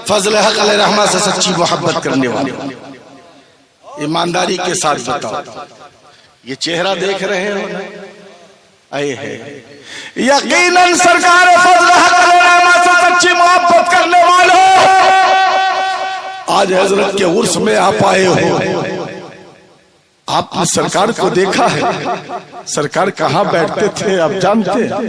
فضل حق علیہ رحمہ سے سچی محبت کرنے والے ایمانداری کے ساتھ بتاؤ, یہ چہرہ دیکھ رہے ہیں آئے ہے یقیناً سرکار فضل حق علیہ رحمہ سے سچی محبت کرنے والے آج حضرت کے عرس میں آپ آئے ہو. آپ نے سرکار کو دیکھا ہے, سرکار کہاں بیٹھتے تھے آپ جانتے ہیں,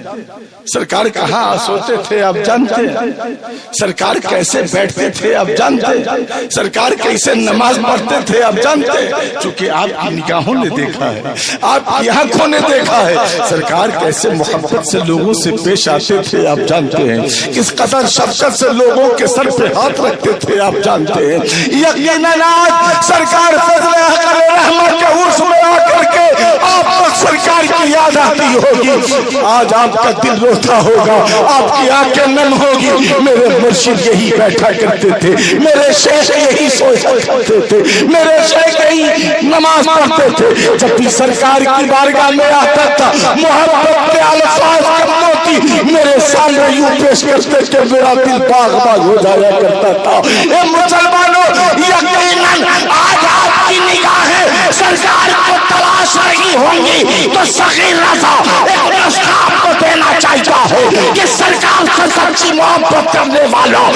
سرکار کہاں سوتے تھے آپ جانتے ہیں, سرکار کیسے بیٹھتے تھے آپ جانتے ہیں, سرکار کیسے نماز پڑھتے تھے آپ جانتے ہیں. چونکہ آپ کی نگاہوں نے دیکھا ہے, آپ کی آنکھوں نے دیکھا ہے سرکار کیسے محبت سے لوگوں سے پیش آتے تھے آپ جانتے ہیں, کس قدر شفقت سے لوگوں کے سر پہ ہاتھ رکھتے تھے آپ جانتے ہیں. یقیناً آج سرکار فضل حق علیہ رحمہ کے عرس میں آ کر کے آپ کو سرکار کی یاد آتی ہوگی. آج آپ کا دل روتا ہوگا, آپ کی آنکھیں نم ہوگی. میرے مرشد یہی بیٹھا کرتے تھے, میرے شیخ یہی سوچا کرتے تھے, میرے شیخ یہی نماز پڑھتے تھے. جب بھی سرکار کی بارگاہ میں آتا تھا محبت کے الفاظ کا موتی میرے سامنے یوں پیش کرتے کہ میرا دل باغ باغ ہو جایا کرتا تھا. اے مسلمانوں, یقیناً آج آپ کی نگاہیں سرکار کو تلاش رہی ہوں گی تو صغیر رضا ایک نسخہ کو دینا چاہتا ہے کہ سرکار سے سچی محبت کرنے والوں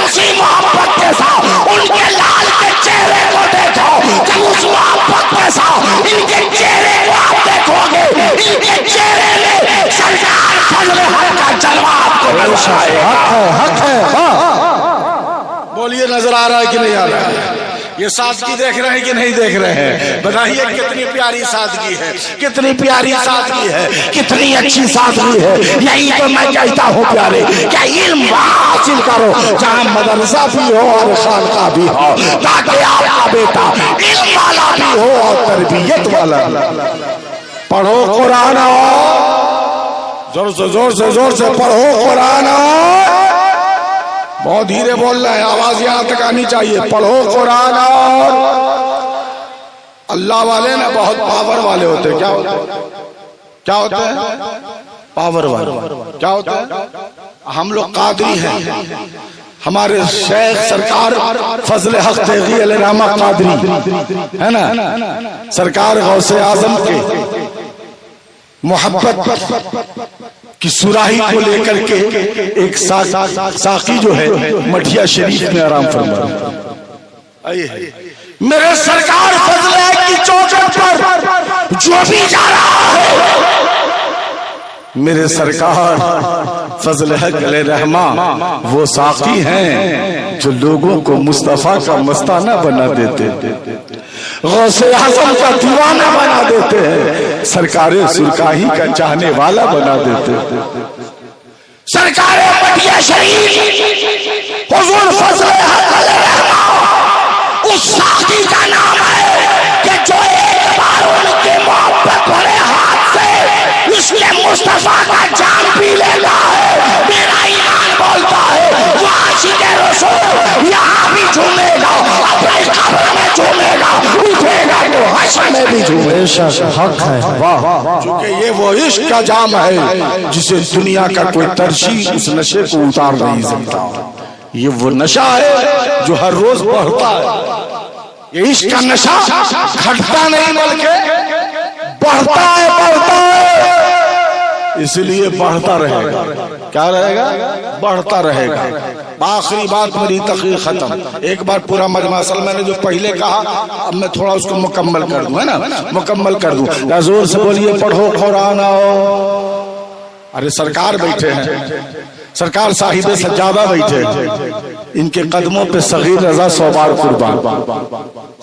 اسی محبت کے ساتھ ان کے لال کے چہرے کو دیکھو. جب اس محبت کے ساتھ ان کے چہرے کو آپ دیکھو گے, ان کے چہرے میں سرکار فضل حق کا جلوہ آپ کو نظر آئے گا. حق ہے. بولیے نظر آ رہا ہے کہ نہیں آ رہا ہے؟ یہ سادگی دیکھ رہے ہیں کہ نہیں دیکھ رہے ہیں؟ بتائیے کتنی پیاری سادگی ہے، کتنی پیاری سادگی ہے، کتنی اچھی سادگی ہے۔ یہی تو میں کہتا ہوں پیارے کہ علم حاصل کرو جہاں مدرسہ بھی ہو اور خانقاہ بھی ہو، تاکہ آپ کا بیٹا علم والا بھی ہو اور تربیت والا۔ پڑھو قرآن، زور سے پڑھو قرآن۔ بہت دھیرے بول رہے ہیں، آواز یہاں تک آنی چاہیے۔ پڑھو قرآن۔ اللہ والے نا بہت پاور والے ہوتے ہیں۔ کیا ہوتے ہیں؟ پاور والے۔ کیا ہوتا ہے؟ ہم لوگ قادری ہیں، ہمارے شیخ سرکار فضل حق تیغی علیہ رحمہ قادری ہے نا، سرکار غوث اعظم کے محبت کی سراہی کو لے کر کے ایک ساقی جو ہے مٹھیا شریف میں آرام فرما۔ میرے سرکار فضل حق کی چوکھٹ پر جو بھی جا رہا ہے، میرے سرکار فضل حق علیہ رحمہ وہ ساقی ہیں جو لوگوں کو مصطفیٰ کا مستانہ بنا دیتے، غوث اعظم کا دیوانہ بنا دیتے ہیں، سرکار سرکاہی کا چاہنے والا بنا دیتے۔ سرکار مٹھیا شریف حضور فضل حق علیہ رحمہ اس ساقی کا نام ہے کہ جو ایک بار ان کے محبت بھرے ہاتھ سے اس کے مصطفیٰ کا جام پی لیتا ہے، میرا ایمان بولتا ہے وہ عاشق رسول یہاں بھی جھومے گا، اپنے قبر میں جھومے گا، اٹھے گا تو حشر میں بھی جھومے گا۔ حق ہے، واہ، چونکہ یہ وہ عشق کا جام ہے جسے دنیا کا کوئی ترشی اس نشے کو اتار نہیں سکتا۔ یہ وہ نشہ ہے جو ہر روز بڑھتا ہے۔ یہ عشق کا نشہ گھٹتا نہیں بلکہ بڑھتا ہے، اس لیے بڑھتا رہے گا۔ کیا رہے گا؟ بڑھتا رہے گا۔ آخری بات میری تقریر ختم، ایک بار پورا مجمع، اصل میں نے جو پہلے کہا اب میں تھوڑا اس کو مکمل کر دوں، ہے نا، مکمل کر دوں۔ زور سے بولیے پڑھو قرآن۔ ارے سرکار بیٹھے ہیں، سرکار صاحب سجادہ بیٹھے ہیں، ان کے قدموں پہ صغیر رضا 100 بار قربان۔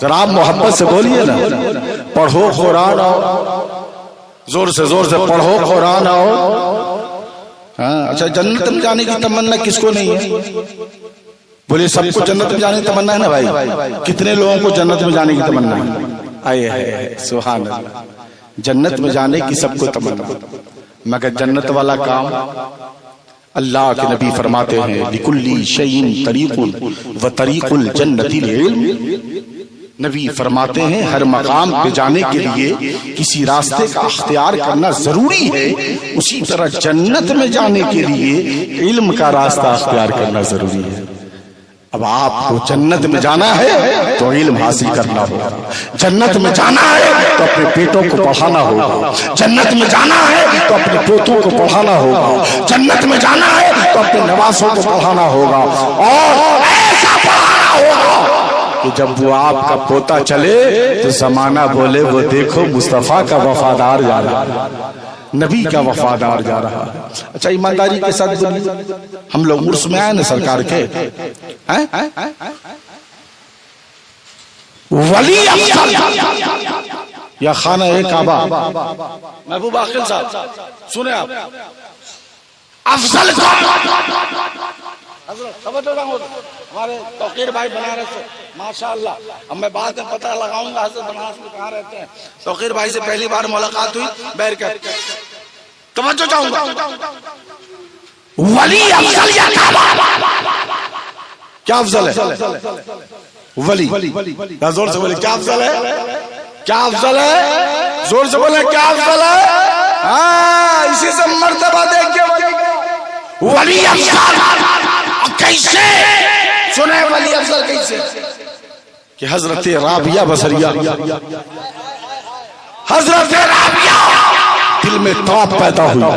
ذرا آپ محبت سے بولیے نا، پڑھو قرآن۔ زور سے پڑھو قرآن۔ اچھا، جنت میں جانے کی تمنا کس کو نہیں ہے؟ بولیے سب کو جنت میں جانے کی تمنا ہے نا بھائی؟ کتنے لوگوں کو جنت میں جانے کی تمنا ہے؟ آئے ہے، سبحان اللہ، جنت میں جانے کی سب کو تمنا، مگر جنت والا کام اللہ کے نبی فرماتے ہیں لِكُلِّ شَيْءٍ طَرِيقٌ وَطَرِيقُ الْجَنَّةِ الْعِلْمُ۔ نبی فرماتے ہیں ہر مقام پہ جانے کے لیے کسی راستے کا اختیار کرنا ضروری ہے، اسی طرح جنت میں جانے کے لیے علم کا راستہ اختیار کرنا ضروری ہے۔ اب آپ کو جنت میں جانا ہے تو علم حاصل کرنا ہوگا، جنت میں جانا ہے تو اپنے بیٹوں کو پڑھانا ہوگا، جنت میں جانا ہے تو اپنے پوتوں کو پڑھانا ہوگا، جنت میں جانا ہے تو اپنے نواسوں کو پڑھانا ہوگا، اور ایسا پڑھانا ہوگا کہ جب وہ آپ کا پوتا چلے تو زمانہ بولے وہ دیکھو مصطفیٰ کا وفادار جا رہا ہے، نبی کا وفادار جا رہا ہے۔ اچھا ایمانداری کے ساتھ بولیے، ہم لوگ عرس میں آئے نا سرکار کے، ولی افضل یا خانہ کعبہ، محبوب عاقل صاحب سنیں آپ، افضل ہمارے توقیر بھائی بنارس سے ماشاءاللہ، اب میں بعد میں پتہ لگاؤں گا حضرت بنارس میں کہاں رہتے ہیں۔ توقیر بھائی سے پہلی بار ملاقات ہوئی بیرکت، توجہ چاہوں گا، ولی افضل یا کعبہ؟ کیا افضل ہے؟ ولی، زور سے بولے کیا افضل ہے؟ کیا افضل ہے؟ زور سے بولے کیا افضل ہے؟ ہاں، اسی سے مرتبہ دیکھ کے ولی افضل کیسے سنے؟ ولی افضل کیسے؟ کہ حضرت رابعہ بصریہ، حضرت رابعہ دل میں تاب پیدا ہوئی،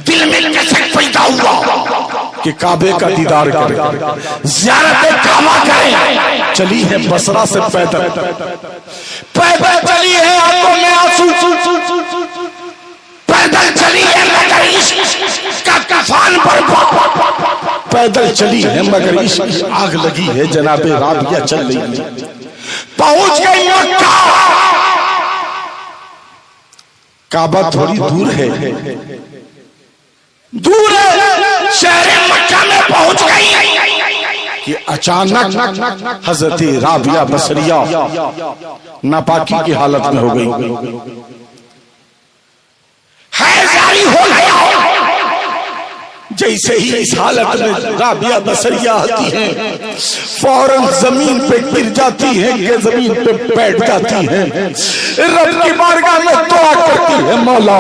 دل میں کسک پیدا ہوا کہ کعبے کا دیدار کرے، زیارت کعبہ کرے، چلی ہے بصرہ سے پیدل، پیدل چلی ہے آنکھوں میں آنسو، پیدل چلی ہے مگر عشق کا کفان پر، پیدل چلی ہے مگر عشق کی آگ لگی ہے جناب رابعہ چل رہی ہے. پہنچ گئی مکہ. کعبہ تھوڑی دور ہے شہر مکہ میں پہنچ گئی کہ اچانک حضرت رابعہ بصریہ ناپاکی کی حالت میں ہو گئی. حیض جاری ہو گیا. جیسے ہی اس حالت میں رابعہ بصریہ آتی ہیں فوراً زمین پہ گر جاتی ہیں کہ زمین پہ بیٹھ جاتی ہیں. رب کی بارگاہ میں دعا کرتی ہے مولا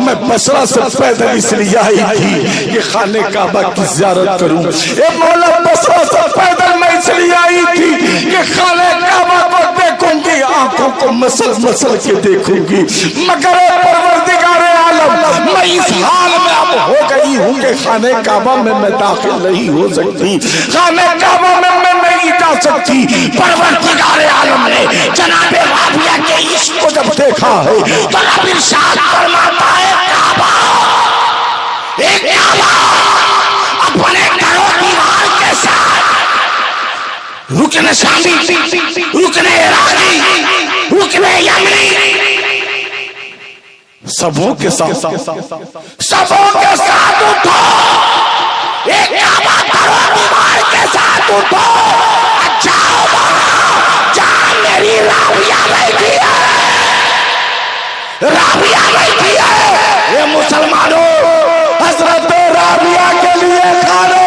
میں بصرہ سے پیدل اس لیے آئی تھی کہ خانہ کعبہ کی زیارت کروں. اے مولا بصرہ سے پیدل میں اس لیے آئی تھی کہ خانہ کعبہ کو دیکھوں گی, آنکھوں کو مسل مسل کے دیکھوں گی, مگر اے پروردگار عالم میں اس حال میں اب ہو گئی ہوں کہ خانہ کعبہ میں داخل نہیں ہو سکتی, خانہ کعبہ میں نہیں جا سکتی. پروردگار عالم نے جناب رابعہ کے عشق کو جب دیکھا ہے تو رب ارشاد فرماتا ہے کعبہ ایک کعبہ اپنے گھروں دیوار کے ساتھ رکن شامی, رکن عراقی, رکن یمنی سبوں کے ساتھ اٹھو. ایک کعبہ گھروں دیوار کے ساتھ اٹھو, جاؤ جہاں میری رابعہ بیٹھی ہے, رابعہ بیٹھی ہے. یہ مسلمانوں حضرت رابعہ کے لیے کھانے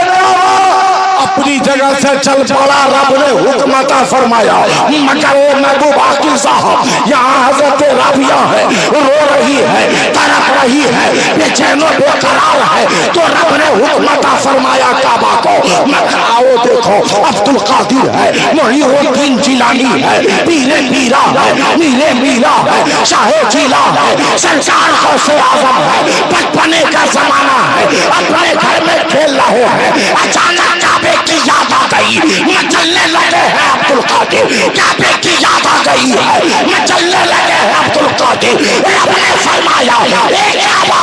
اپنی جگہ سے چل پڑا. رب نے حکم عطا فرمایا مگر محبوب باقی صاحب یہاں حضرت رابعہ ہے, رو رہی ہے, تڑپ رہی ہے, بے چین و بے قرار ہے. تو رب نے حکم عطا فرمایا کعبہ کو مگر آؤ دیکھو عبد القادر ہے, محی الدین جیلانی ہے, پیر میرا ہے, میر میرا ہے, شاہ جیلا ہے, سرکار غوث اعظم ہے. بچپنے کا زمانہ ہے, اپنے گھر میں کھیل رہے ہیں, اچانک کعبے کی یاد آ گئی, مچلنے لگے ہیں عبد القادر. کعبے کی یاد آ گئی ہے, مچلنے لگے ہیں عبد القادر. رب نے فرمایا ایک کعبہ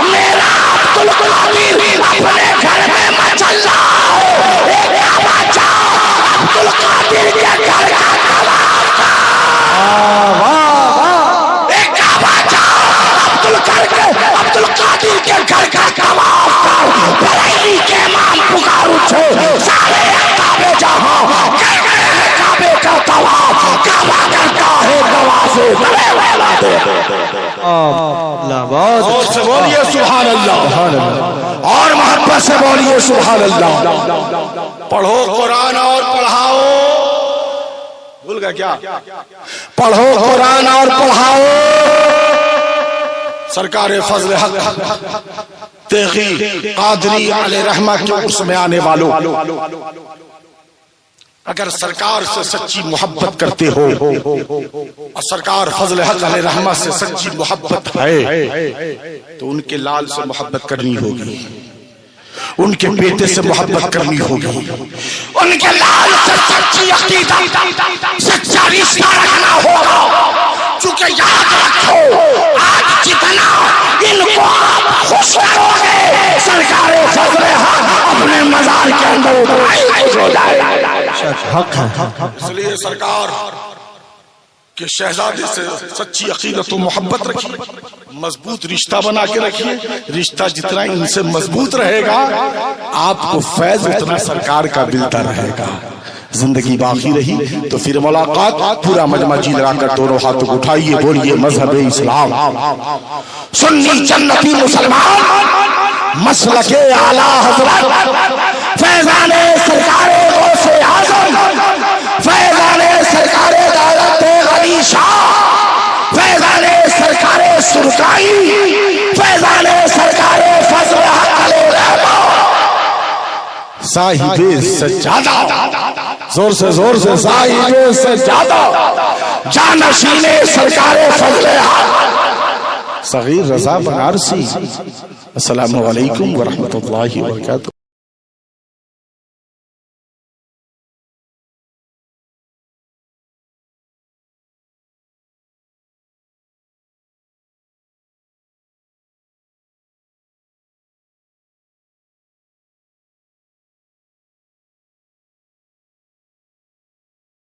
میرا عبد القادر اپنے گھر میں مچل رہا ہے. ایک کعبہ جاؤ عبد القادر کے گھر کا طواف کر, ایک کعبہ جاؤ عبد القادر کے گھر کا طواف کر. بریلی کے امام پکار اٹھے سارے کعبے جہاں کر گئے ہیں کعبے کا طواف. کعبہ کرتا ہے نوازے بڑے والا دے. اور سے بولیے سبحان اللہ, اور محبت سے بولیے سبحان اللہ. پڑھو قرآن اور پڑھاؤ. بھول گیا کیا؟ پڑھو قرآن اور پڑھاؤ. سرکار فضل حق تیغی قادری علیہ رحمہ کے عرص میں آنے والوں اگر سرکار سے سچی محبت کرتے ہو اور سرکار فضل حق علیہ رحمہ سے سچی محبت ہے تو ان کے لال سے محبت کرنی ہوگی, ان کے بیٹے سے محبت کرنی ہوگی, ان کے لال سے سچی عقیدہ سچا رشتہ رکھنا ہوگا. چونکہ یاد رکھو آج جتنا ان کو آپ خوش کرو گے سرکار فضل حق اپنے مزار کے اندر خوش ہو جائے. اس لیے سرکار کہ شہزادے سے سچی عقیدت و محبت رکھیے, مضبوط رشتہ بنا کے رکھیے. رشتہ جتنا ان سے مضبوط رہے گا آپ کو فیض اتنا سرکار کا ملتا رہے گا. زندگی باقی رہی تو پھر ملاقات. پورا مجمع جی لگا کر دونوں ہاتھوں کو اٹھائیے, بولیے مذہب اسلام. سنی جنتی مسلمان مسلک اعلی حضرت فیضان سرکار غوث اعظم, فیضان سرکار دولت غنی شاہ, فیضان سرکار سرکائی, فیضان سرکار فضل حق علیہ رحمہ, صاحب سجادہ, زور سے صاحب سجادہ, جانشین سرکار فضل حق صغیر رضا بنارسی. السلام علیکم ورحمۃ اللہ وبرکاتہ.